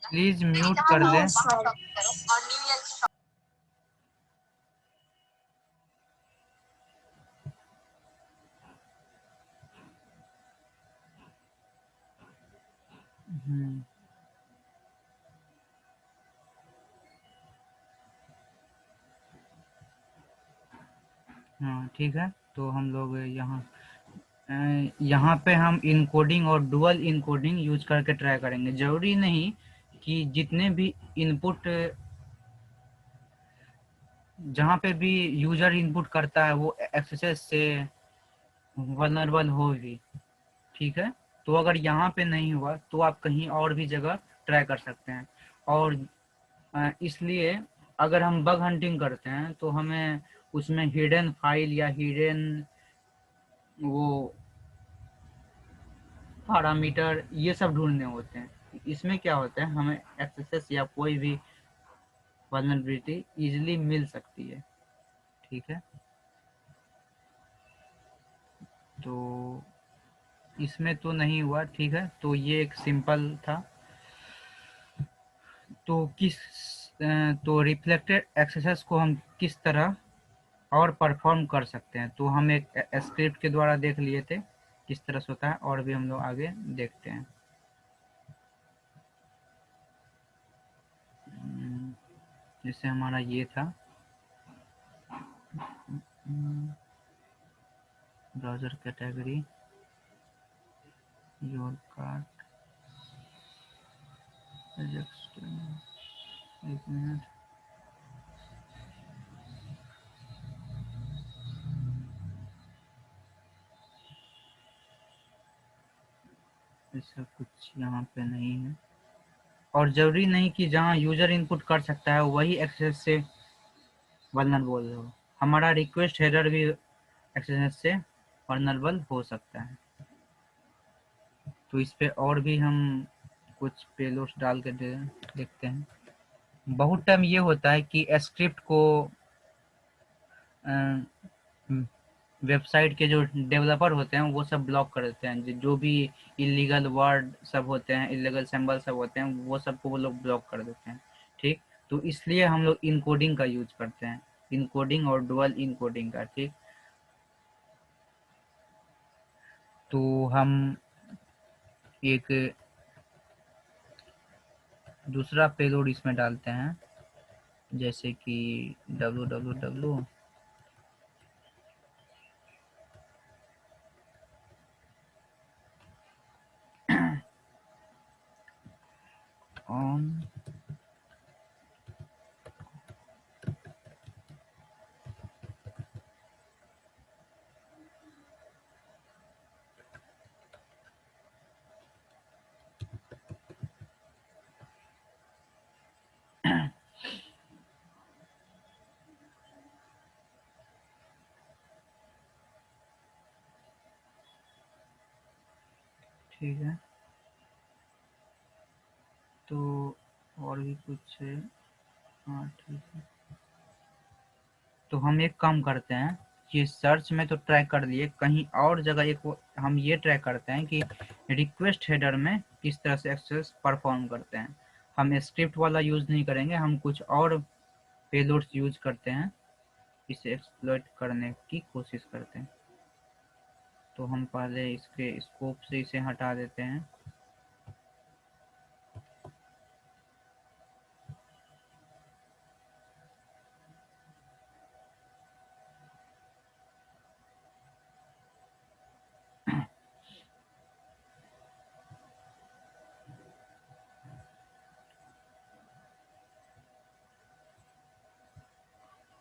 प्लीज म्यूट कर लें। हाँ ठीक है, तो हम लोग यहाँ पे हम इनकोडिंग और डुअल इनकोडिंग यूज करके ट्राई करेंगे। जरूरी नहीं कि जितने भी इनपुट, जहाँ पे भी यूजर इनपुट करता है वो एक्सेस से वल्नरेबल हो भी। ठीक है, तो अगर यहाँ पे नहीं हुआ तो आप कहीं और भी जगह ट्राई कर सकते हैं। और इसलिए अगर हम बग हंटिंग करते हैं तो हमें उसमें हिडन फाइल या हिडन वो पैरामीटर ये सब ढूंढने होते हैं। इसमें क्या होता है, हमें एक्सेस या कोई भी वल्नरेबिलिटी इजीली मिल सकती है। ठीक है, तो इसमें तो नहीं हुआ। ठीक है, तो ये एक सिंपल था। तो तो रिफ्लेक्टेड एक्सेस को हम किस तरह और परफॉर्म कर सकते हैं, तो हम एक स्क्रिप्ट के द्वारा देख लिए थे किस तरह से होता है, और भी हम लोग आगे देखते हैं। जैसे हमारा ये था ब्राउजर कैटेगरी योर कार्ट, एक मिनट, ऐसा कुछ यहाँ पे नहीं है। और जरूरी नहीं कि जहाँ यूजर इनपुट कर सकता है वही एक्सेस से वल्नरेबल हो। हमारा रिक्वेस्ट हेडर भी एक्सेस से वल्नरेबल हो सकता है। तो इस पे और भी हम कुछ पेलोड्स डाल के देखते हैं। बहुत टाइम ये होता है कि स्क्रिप्ट को वेबसाइट के जो डेवलपर होते हैं वो सब ब्लॉक कर देते हैं। जो भी इलीगल वर्ड सब होते हैं, इलीगल सिंबल सब होते हैं, वो सबको वो लोग ब्लॉक कर देते हैं। ठीक, तो इसलिए हम लोग इनकोडिंग का यूज करते हैं, इनकोडिंग और डुअल इनकोडिंग का। ठीक, तो हम एक दूसरा पेलोड इसमें डालते हैं, जैसे कि www on ठीक है, तो और भी कुछ है। हाँ ठीक है, तो हम एक काम करते हैं, ये सर्च में तो ट्रैक कर लिए, कहीं और जगह एक हम ये ट्रैक करते हैं कि रिक्वेस्ट हेडर में किस तरह से एक्सेस परफॉर्म करते हैं। हम स्क्रिप्ट वाला यूज नहीं करेंगे, हम कुछ और पेलोड्स यूज करते हैं। इसे एक्सप्लॉइट करने की कोशिश करते हैं। तो हम पहले इसके स्कोप से इसे हटा देते हैं।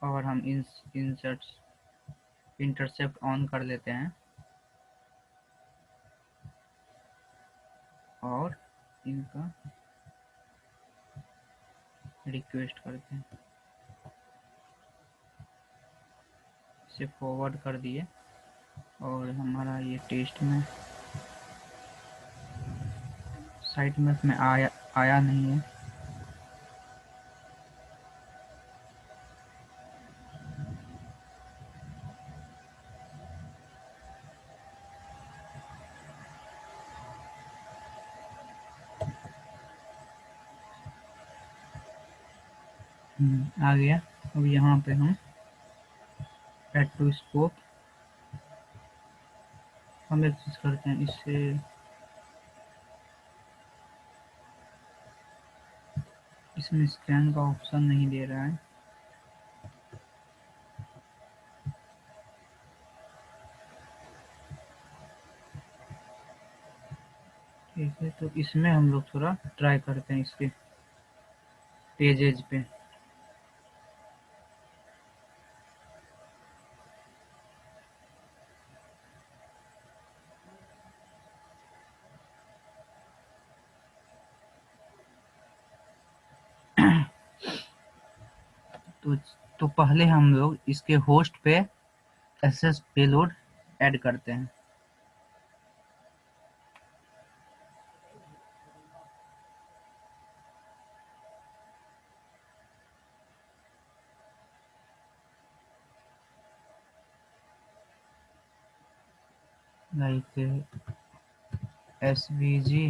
और हम इंटरसेप्ट ऑन कर लेते हैं और इनका रिक्वेस्ट करते हैं। इसे फॉरवर्ड कर दिए और हमारा ये टेस्ट में साइट में आया नहीं है। आ गया। अब यहाँ पे हम ऐड टू स्कोप हम एक चीज करते हैं, इससे इसमें स्कैन का ऑप्शन नहीं दे रहा है। ठीक है, तो इसमें हम लोग थोड़ा ट्राई करते हैं इसके पेजेज पे। तो तो पहले हम लोग इसके होस्ट पे एसएस पेलोड ऐड करते हैं। Like SVG.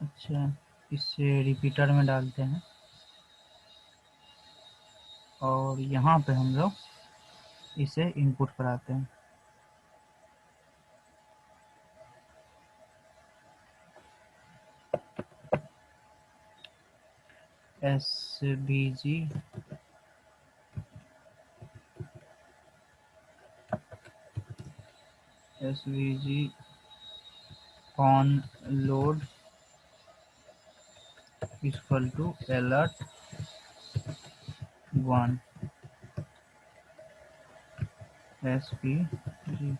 अच्छा, इसे रिपीटर में डालते हैं और यहाँ पे हम लोग इसे इनपुट कराते हैं। SVG SVG on load equal to alert 1 SVG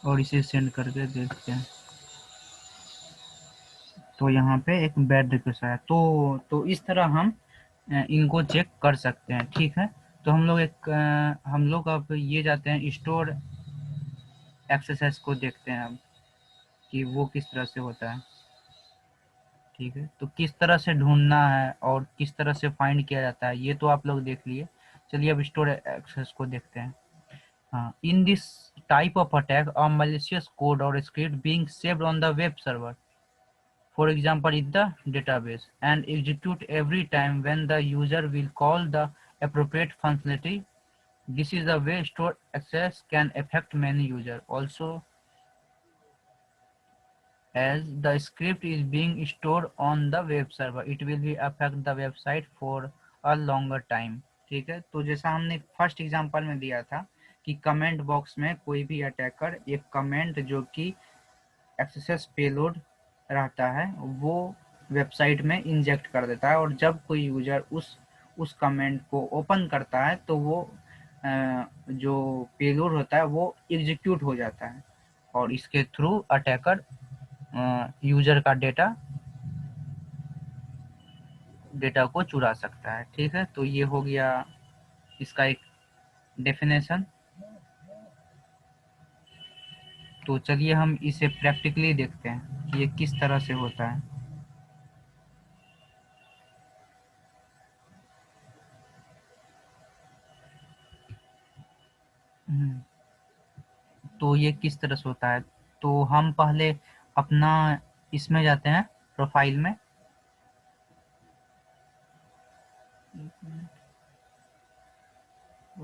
और इसे सेंड करके देखते हैं। तो यहाँ पे एक बैड रिक्वेस्ट आया। तो इस तरह हम इनको चेक कर सकते हैं। ठीक है, तो हम लोग अब ये जाते हैं स्टोर एक्सेस को देखते हैं अब कि वो किस तरह से होता है। ठीक है, तो किस तरह से ढूंढना है और किस तरह से फाइंड किया जाता है ये तो आप लोग देख लिए। चलिए अब स्टोर एक्सेस को देखते हैं। हाँ, in this type of attack a malicious code और script being saved on the web server, for example in the database, and execute every time when the user will call the appropriate functionality. This is the way store access can affect many users. Also, as the script is being stored on the web server, it will be affect the website for a longer time. ठीक है, तो जैसा हमने first example में दिया था कि comment box में कोई भी अटैकर एक कमेंट जो कि एक्सेस पेलोड रहता है वो वेबसाइट में इंजेक्ट कर देता है, और जब कोई यूजर उस कमेंट को ओपन करता है तो वो जो पेलोड होता है वो एग्जीक्यूट हो जाता है और इसके थ्रू अटैकर यूजर का डेटा को चुरा सकता है। ठीक है, तो ये हो गया इसका एक डेफिनेशन। तो चलिए हम इसे प्रैक्टिकली देखते हैं कि ये किस तरह से होता है। तो ये किस तरह से होता है, तो हम पहले अपना इसमें जाते हैं प्रोफाइल में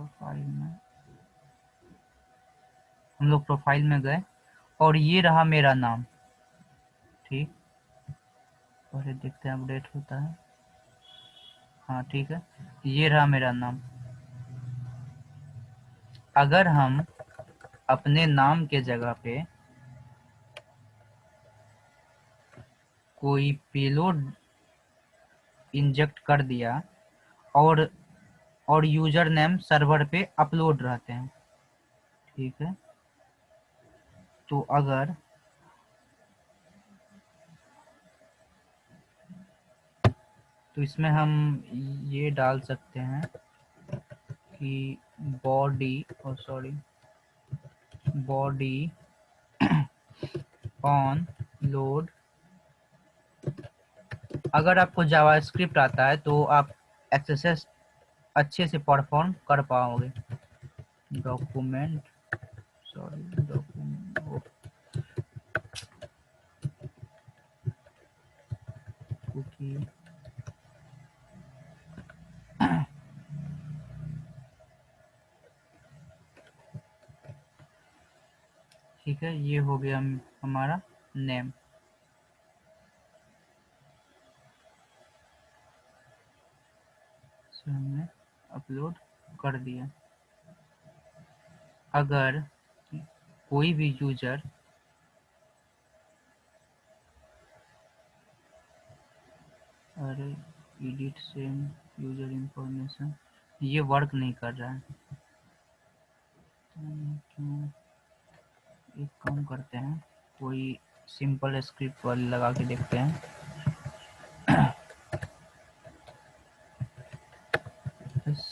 प्रोफाइल में, हम लोग प्रोफाइल में गए और ये रहा मेरा नाम। ठीक, पहले देखते हैं अपडेट होता है। हाँ ठीक है, ये रहा मेरा नाम। अगर हम अपने नाम के जगह पे कोई पेलोड इंजेक्ट कर दिया और यूजर नेम सर्वर पे अपलोड रहते हैं, ठीक है, तो अगर तो इसमें हम ये डाल सकते हैं कि बॉडी ऑन लोड। अगर आपको जावास्क्रिप्ट आता है तो आप एक्सेस अच्छे से परफॉर्म कर पाओगे। डॉक्यूमेंट कुकी, ठीक है, ये हो गया हमारा नेम। हमने अपलोड कर दिया। अगर कोई भी यूजर अरे एडिट सेम यूजर इंफॉर्मेशन, ये वर्क नहीं कर रहा है, क्यों? एक काम करते हैं, कोई सिंपल स्क्रिप्ट वाली लगा के देखते हैं।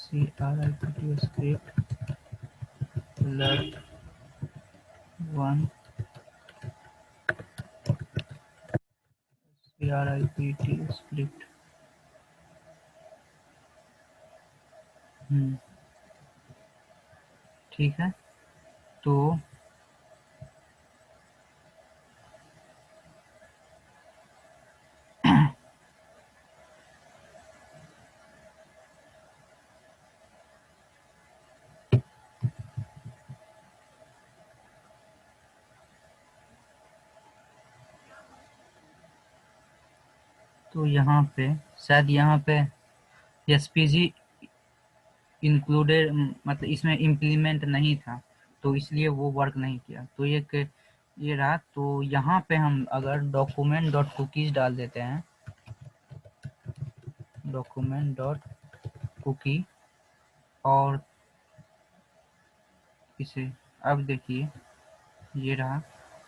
CRIPT script alert 1 CRIPT script. ठीक है, तो यहाँ पे शायद यहाँ पे एसपीजी इंक्लूडेड, मतलब इसमें इम्प्लीमेंट नहीं था, तो इसलिए वो वर्क नहीं किया। तो ये रहा। तो यहाँ पे हम अगर डॉक्यूमेंट डॉट कुकीज डाल देते हैं, डॉक्यूमेंट डॉट कुकी, और इसे अब देखिए ये रहा।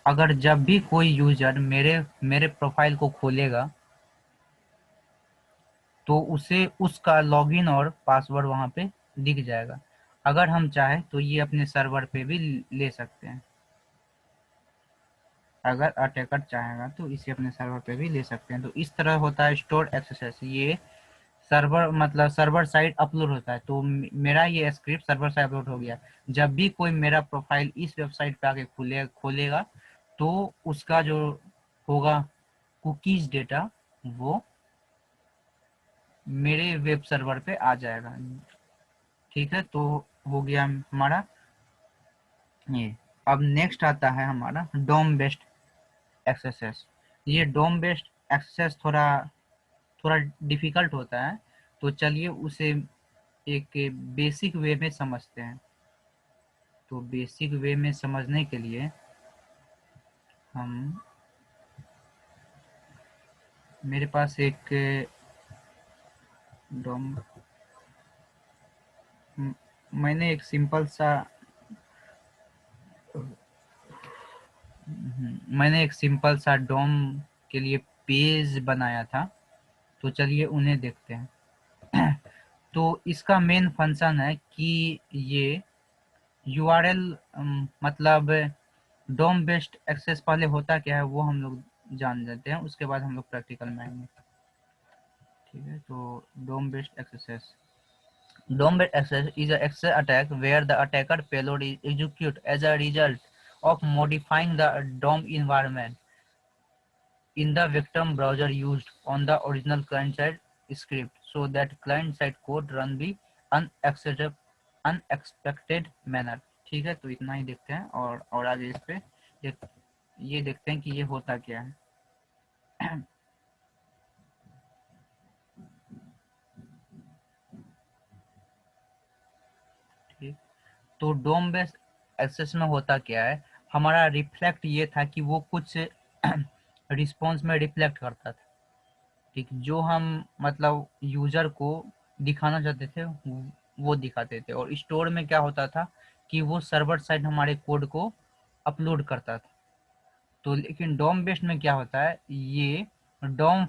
अगर जब भी कोई यूजर मेरे प्रोफाइल को खोलेगा तो उसे उसका लॉगिन और पासवर्ड वहां पे दिख जाएगा। अगर हम चाहे तो ये अपने सर्वर पे भी ले सकते हैं। अगर अटैकर चाहेगा तो इसे अपने सर्वर पे भी ले सकते हैं। तो इस तरह होता है स्टोर एक्सेस। ये सर्वर मतलब सर्वर साइड अपलोड होता है। तो मेरा ये स्क्रिप्ट सर्वर साइड अपलोड हो गया। जब भी कोई मेरा प्रोफाइल इस वेबसाइट पे आके खोलेगा तो उसका जो होगा कुकीज डेटा वो मेरे वेब सर्वर पे आ जाएगा। ठीक है, तो हो गया हमारा ये। अब नेक्स्ट आता है हमारा डोम बेस्ड एक्सेस। ये डोम बेस्ड एक्सेस थोड़ा थोड़ा डिफिकल्ट होता है, तो चलिए उसे एक बेसिक वे में समझते हैं। तो बेसिक वे में समझने के लिए हम मेरे पास एक डोम मैंने एक सिंपल सा डोम के लिए पेज बनाया था। तो चलिए उन्हें देखते हैं। तो इसका मेन फंक्शन है कि ये यूआरएल मतलब डोम बेस्ड एक्सेस पहले होता क्या है वो हम लोग जान लेते हैं, उसके बाद हम लोग प्रैक्टिकल में आएंगे। ठीक है, तो DOM based access DOM-based access is an access attack where the attacker payload is executed as a result of modifying the DOM environment in the victim browser used on the original client-side script so that client-side code run be unaccessible unexpected manner. ठीक है, तो इतना ही देखते हैं और आगे इस पे ये देखते हैं कि ये होता क्या है। ठीक, तो डोम बेस्ड एक्सेस में होता क्या है, हमारा रिफ्लेक्ट ये था कि वो कुछ रिस्पॉन्स में रिफ्लेक्ट करता था। ठीक, जो हम मतलब यूजर को दिखाना चाहते थे वो दिखाते थे, और स्टोर में क्या होता था कि वो सर्वर साइड हमारे कोड को अपलोड करता था। तो लेकिन डोम बेस्ड में क्या होता है, ये डोम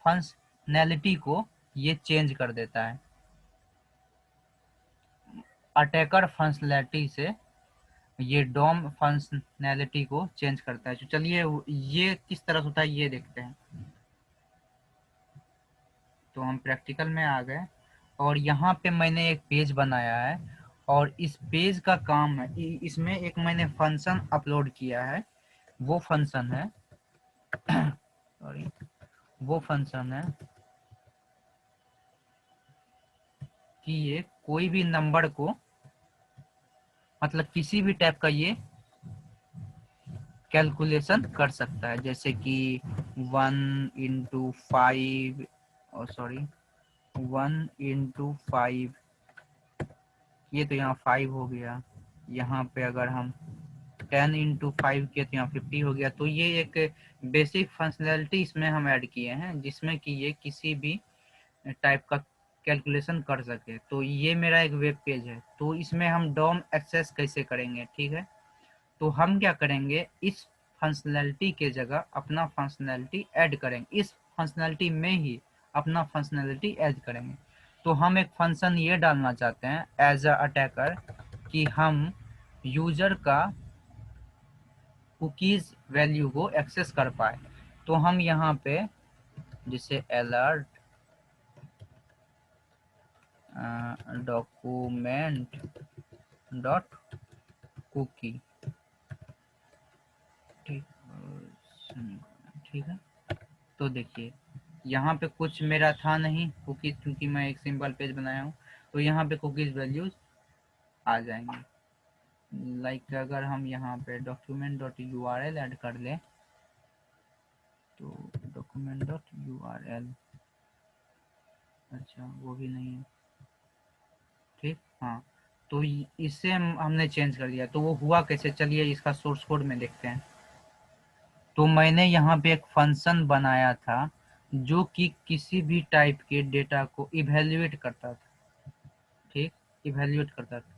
फंक्शनैलिटी को ये चेंज कर देता है, अटैकर फंक्शनैलिटी से ये डोम फंक्शनैलिटी को चेंज करता है। तो चलिए ये किस तरह से होता है ये देखते हैं। तो हम प्रैक्टिकल में आ गए, और यहाँ पे मैंने एक पेज बनाया है, और इस पेज का काम है इसमें एक मैंने फंक्शन अपलोड किया है। वो फंक्शन है सॉरी, वो फंक्शन है कि ये कोई भी नंबर को मतलब किसी भी टाइप का ये कैलकुलेशन कर सकता है, जैसे कि 1 into 5, सॉरी 1 into 5, ये तो यहाँ 5 हो गया। यहाँ पे अगर हम 10 into 5 किया तो यहाँ 50 हो गया। तो ये एक बेसिक फंक्शनैलिटी इसमें हम ऐड किए हैं, जिसमें कि ये किसी भी टाइप का कैलकुलेशन कर सके। तो ये मेरा एक वेब पेज है, तो इसमें हम डोम एक्सेस कैसे करेंगे। ठीक है, तो हम क्या करेंगे, इस फंक्शनैलिटी के जगह अपना फंक्शनैलिटी ऐड करेंगे, इस फंक्शनैलिटी में ही अपना फंक्शनैलिटी ऐड करेंगे। तो हम एक फंक्शन ये डालना चाहते हैं एज अ अटैकर कि हम यूजर का कुकीज वैल्यू को एक्सेस कर पाए। तो हम यहाँ पे जैसे अलर्ट डॉक्यूमेंट डॉट कुकी, ठीक ठीक है। तो देखिए यहाँ पे कुछ मेरा था नहीं कुकीज, क्योंकि मैं एक सिंपल पेज बनाया हूँ। तो यहाँ पे कुकीज वैल्यूज आ जाएंगे। लाइक अगर हम यहाँ पे document dot U R L add कर लें, तो document dot U R L, अच्छा वो भी नहीं है। ठीक, हाँ, तो इससे हमने चेंज कर दिया। तो वो हुआ कैसे, चलिए इसका सोर्स कोड में देखते हैं। तो मैंने यहाँ पे एक फंक्शन बनाया था जो कि किसी भी टाइप के डेटा को इवेल्युएट करता था। ठीक, इवेल्युएट करता था,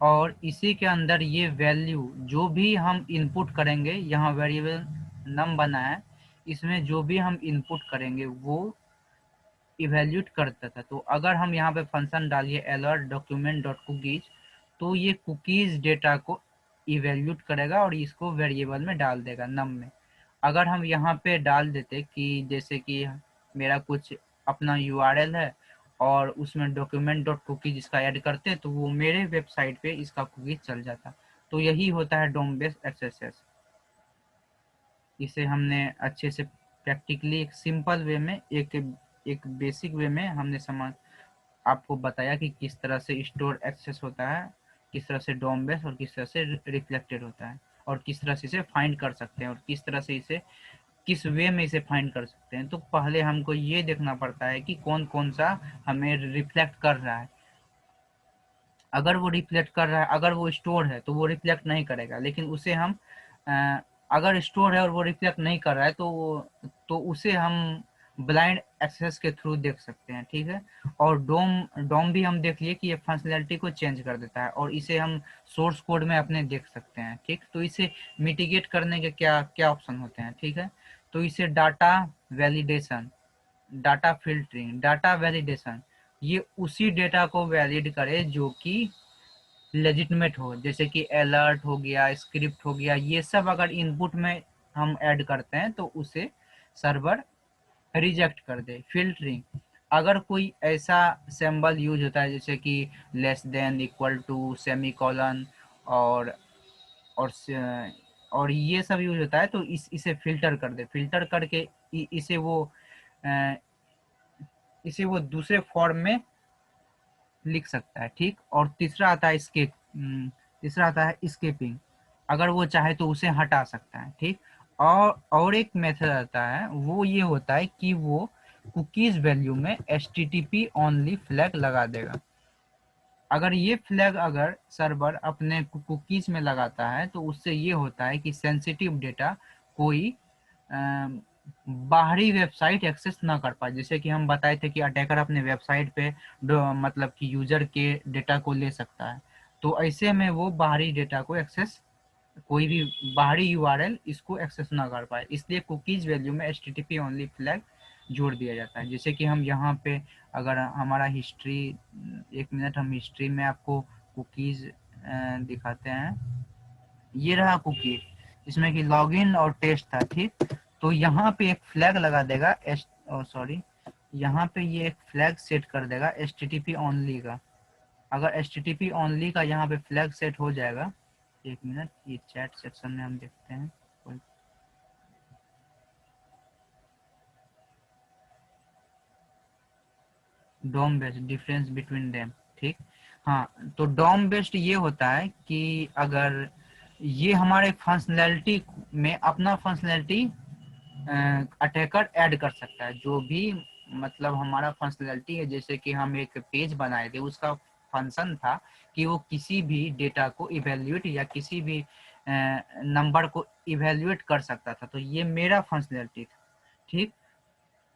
और इसी के अंदर ये वैल्यू जो भी हम इनपुट करेंगे, यहाँ वेरिएबल नम बना है, इसमें जो भी हम इनपुट करेंगे वो इवेल्यूट करता था। तो अगर हम यहाँ पे फंक्शन डालिए अलर्ट डॉक्यूमेंट डॉट कुकीज, तो ये कुकीज डेटा को इवेल्यूट करेगा और इसको वेरिएबल में डाल देगा नम में। अगर हम यहाँ पे डाल देते कि जैसे कि मेरा कुछ अपना यूआरएल है और उसमें डॉक्यूमेंट डॉट कुकीज इसका ऐड करते, तो वो मेरे वेबसाइट पे इसका कुकीज चल जाता। तो यही होता है डोम बेस्ड एक्सेस। इसे हमने अच्छे से प्रैक्टिकली एक सिंपल वे में एक बेसिक वे में हमने समझ आपको बताया कि किस तरह से स्टोर एक्सेस होता है, किस तरह से डोम बेस और किस तरह से रिफ्लेक्टेड होता है, और किस तरह से इसे फाइंड कर सकते हैं, और किस तरह से इसे किस वे में इसे फाइंड कर सकते हैं। तो पहले हमको ये देखना पड़ता है कि कौन कौन सा हमें रिफ्लेक्ट कर रहा है। अगर वो रिफ्लेक्ट कर रहा है, अगर वो स्टोर है तो वो रिफ्लेक्ट नहीं करेगा, लेकिन उसे हम अ, अगर स्टोर है और वो रिफ्लेक्ट नहीं कर रहा है तो उसे हम ब्लाइंड एक्सेस के थ्रू देख सकते हैं। ठीक है, और डोम डोम भी हम देख लिए कि ये फंक्शनैलिटी को चेंज कर देता है, और इसे हम सोर्स कोड में अपने देख सकते हैं। ठीक, तो इसे मिटिगेट करने के क्या क्या ऑप्शन होते हैं। ठीक है, तो इसे data validation, data filtering, data validation, ये उसी डेटा को वैलिड करे जो कि लेजिटमेट हो, जैसे कि अलर्ट हो गया, स्क्रिप्ट हो गया, ये सब अगर इनपुट में हम ऐड करते हैं तो उसे सर्वर रिजेक्ट कर दे। फिल्टरिंग, अगर कोई ऐसा सिंबल यूज होता है जैसे कि less than, equal to, semicolon, और और और ये सब यूज होता है, तो इसे फिल्टर कर दे। फिल्टर करके इसे वो अ, इसे वो दूसरे फॉर्म में लिख सकता है, ठीक। और तीसरा आता है तीसरा आता है स्केपिंग, अगर वो चाहे तो उसे हटा सकता है, ठीक। और एक मेथड आता है, वो ये होता है कि वो कुकीज वैल्यू में HTTP ओनली फ्लैग लगा देगा। अगर ये फ्लैग अगर सर्वर अपने कुकीज में लगाता है तो उससे ये होता है कि सेंसिटिव डेटा कोई अ, बाहरी वेबसाइट एक्सेस ना कर पाए। जैसे कि हम बताए थे कि अटैकर अपने वेबसाइट पे मतलब कि यूजर के डेटा को ले सकता है, तो ऐसे में वो बाहरी डेटा को एक्सेस, कोई भी बाहरी यूआरएल इसको एक्सेस ना कर पाए, इसलिए कुकीज वैल्यू में HTTP ओनली फ्लैग जोड़ दिया जाता है। जैसे कि हम यहाँ पे अगर हमारा हिस्ट्री, एक मिनट, हम हिस्ट्री में आपको कुकीज दिखाते हैं। ये रहा कुकी, इसमें कि लॉगिन और टेस्ट था, ठीक। तो यहाँ पे एक फ्लैग लगा देगा सॉरी, यहाँ पे ये एक फ्लैग सेट कर देगा HTTP ओनली का। अगर HTTP ओनली का यहाँ पे फ्लैग सेट हो जाएगा, एक मिनट, ये चैट सेक्शन में हम देखते हैं कोई डोम बेस्ड डिफरेंस बिटवीन देम, ठीक। हाँ, तो डोम बेस्ड ये होता है कि अगर ये हमारे फंक्शनैलिटी में अपना फंक्शनैलिटी अटैकर ऐड कर सकता है, जो भी मतलब हमारा फंक्शनैलिटी है। जैसे कि हम एक पेज बनाए थे, उसका फंक्शन था कि वो किसी भी डेटा को इवेल्युएट या किसी भी नंबर को इवेल्युएट कर सकता था, तो ये मेरा फंक्शनैलिटी था, ठीक।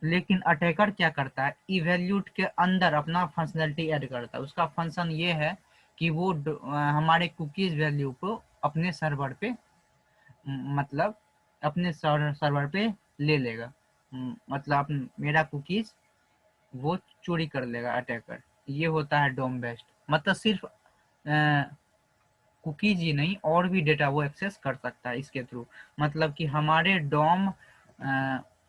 लेकिन अटैकर क्या करता है, इवेल्यूट के अंदर अपना फंक्शनैलिटी ऐड करता है। उसका फंक्शन ये है कि वो हमारे कुकीज वैल्यू को अपने सर्वर पे मतलब अपने सर्वर पे ले लेगा। मतलब मेरा कुकीज वो चोरी कर लेगा अटैकर। ये होता है डोम बेस्ड, मतलब सिर्फ कुकीज ही नहीं और भी डेटा वो एक्सेस कर सकता है इसके थ्रू। मतलब कि हमारे डोम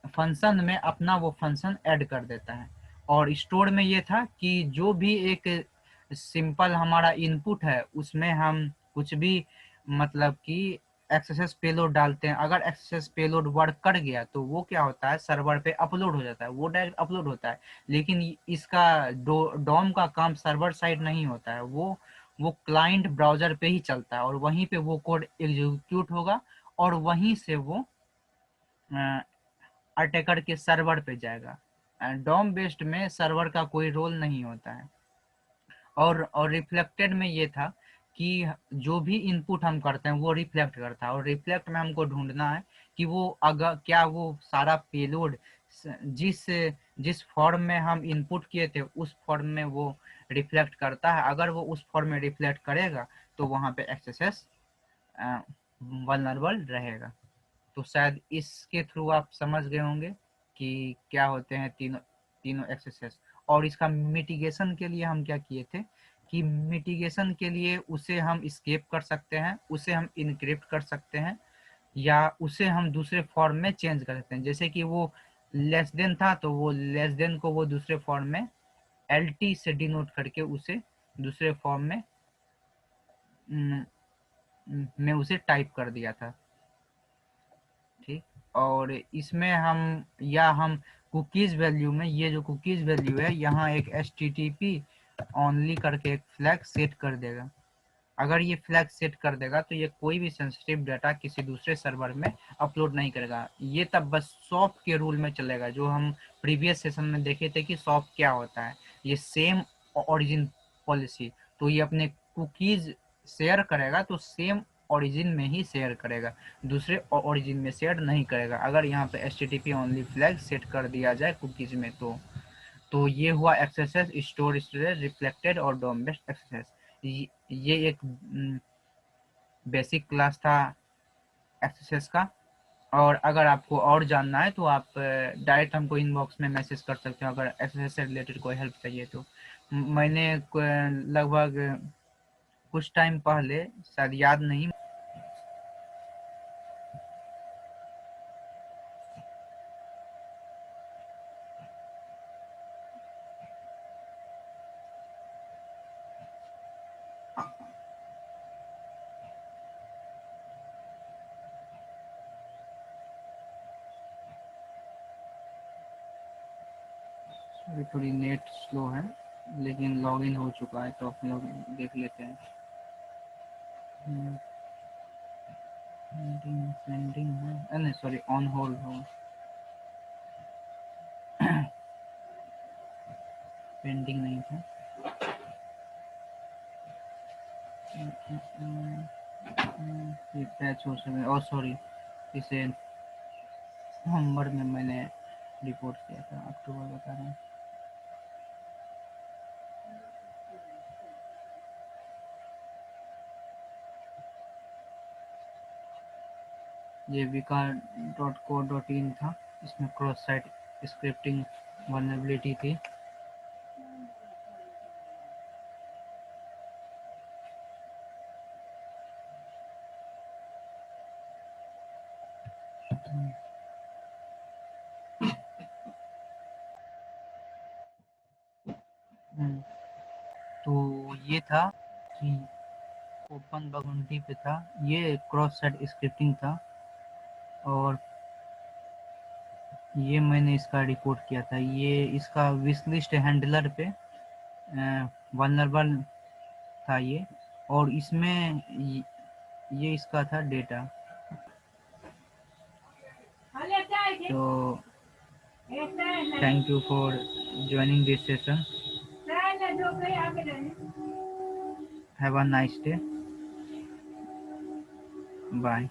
फंक्शन में अपना वो फंक्शन ऐड कर देता है। और स्टोर में ये था कि जो भी एक सिंपल हमारा इनपुट है उसमें हम कुछ भी मतलब कि एक्सेस पेलोड डालते हैं, अगर एक्सेस पेलोड वर्क कर गया तो वो क्या होता है, सर्वर पे अपलोड हो जाता है, वो डायरेक्ट अपलोड होता है। लेकिन इसका डोम का काम सर्वर साइड नहीं होता है, वो क्लाइंट ब्राउजर पे ही चलता है और वहीं पे वो कोड एग्जीक्यूट होगा और वहीं से वो अटैकर के सर्वर पे जाएगा। डोम बेस्ड में सर्वर का कोई रोल नहीं होता है। और रिफ्लेक्टेड में ये था कि जो भी इनपुट हम करते हैं वो रिफ्लेक्ट करता है, और रिफ्लेक्ट में हमको ढूंढना है कि वो अगर क्या वो सारा पेलोड जिस जिस फॉर्म में हम इनपुट किए थे उस फॉर्म में वो रिफ्लेक्ट करता है। अगर वो उस फॉर्म में रिफ्लेक्ट करेगा तो वहाँ पे एक्सेस वल्नरेबल रहेगा। तो शायद इसके थ्रू आप समझ गए होंगे कि क्या होते हैं तीनों तीनों एक्सेसेस। और इसका मिटिगेशन के लिए हम क्या किए थे कि मिटिगेशन के लिए उसे हम स्केप कर सकते हैं, उसे हम इनक्रिप्ट कर सकते हैं, या उसे हम दूसरे फॉर्म में चेंज कर सकते हैं। जैसे कि वो लेस देन था तो वो लेस देन को वो दूसरे फॉर्म में LT से डिनोट करके उसे दूसरे फॉर्म में उसे टाइप कर दिया था, ठीक। और इसमें हम कुकीज वैल्यू में, ये जो कुकीज वैल्यू है यहाँ एक HTTP ओनली करके एक फ्लैग सेट कर देगा। अगर ये फ्लैग सेट कर देगा तो ये कोई भी सेंसिटिव डाटा किसी दूसरे सर्वर में अपलोड नहीं करेगा। ये तब बस सॉप के रूल में चलेगा, जो हम प्रीवियस सेशन में देखे थे कि सॉप क्या होता है, ये सेम ओरिजिन पॉलिसी। तो ये अपने कुकीज शेयर करेगा तो सेम ओरिजिन में ही शेयर करेगा, दूसरे ओरिजिन में शेयर नहीं करेगा। अगर यहाँ पे HTTP ओनली फ्लैग सेट कर दिया जाए कुकीज में तो ये हुआ एक्सेस स्टोर स्टोरेज रिफ्लेक्टेड और डोम बेस्ड एक्सेस। ये एक बेसिक क्लास था एक्सेस का। और अगर आपको और जानना है तो आप डायरेक्ट हमको इनबॉक्स में मैसेज कर सकते हो अगर एक्सेस से रिलेटेड कोई हेल्प चाहिए तो। मैंने लगभग कुछ टाइम पहले, शायद याद नहीं, थोड़ी नेट स्लो है। लेकिन लॉगिन हो चुका है तो हम लोग देख लेते हैं। सेंडिंग है, नहीं सॉरी, ऑन होल्ड हो, पेंडिंग नहीं था। ये पैच हो सके, और सॉरी, इसे नवंबर में मैंने रिपोर्ट किया था, अक्टूबर बता रहा हूँ। ये vicar.co.in था, इसमें क्रॉस साइट स्क्रिप्टिंग वल्नरेबिलिटी थी। तो ये था कि ओपन बगुंडी पे था, ये क्रॉस साइट स्क्रिप्टिंग था, और ये मैंने इसका रिपोर्ट किया था। ये इसका विश लिस्ट हैंडलर पे वल्नरेबल था ये, और इसमें ये इसका था डेटा। तो thank you for joining this session, have a nice day, bye.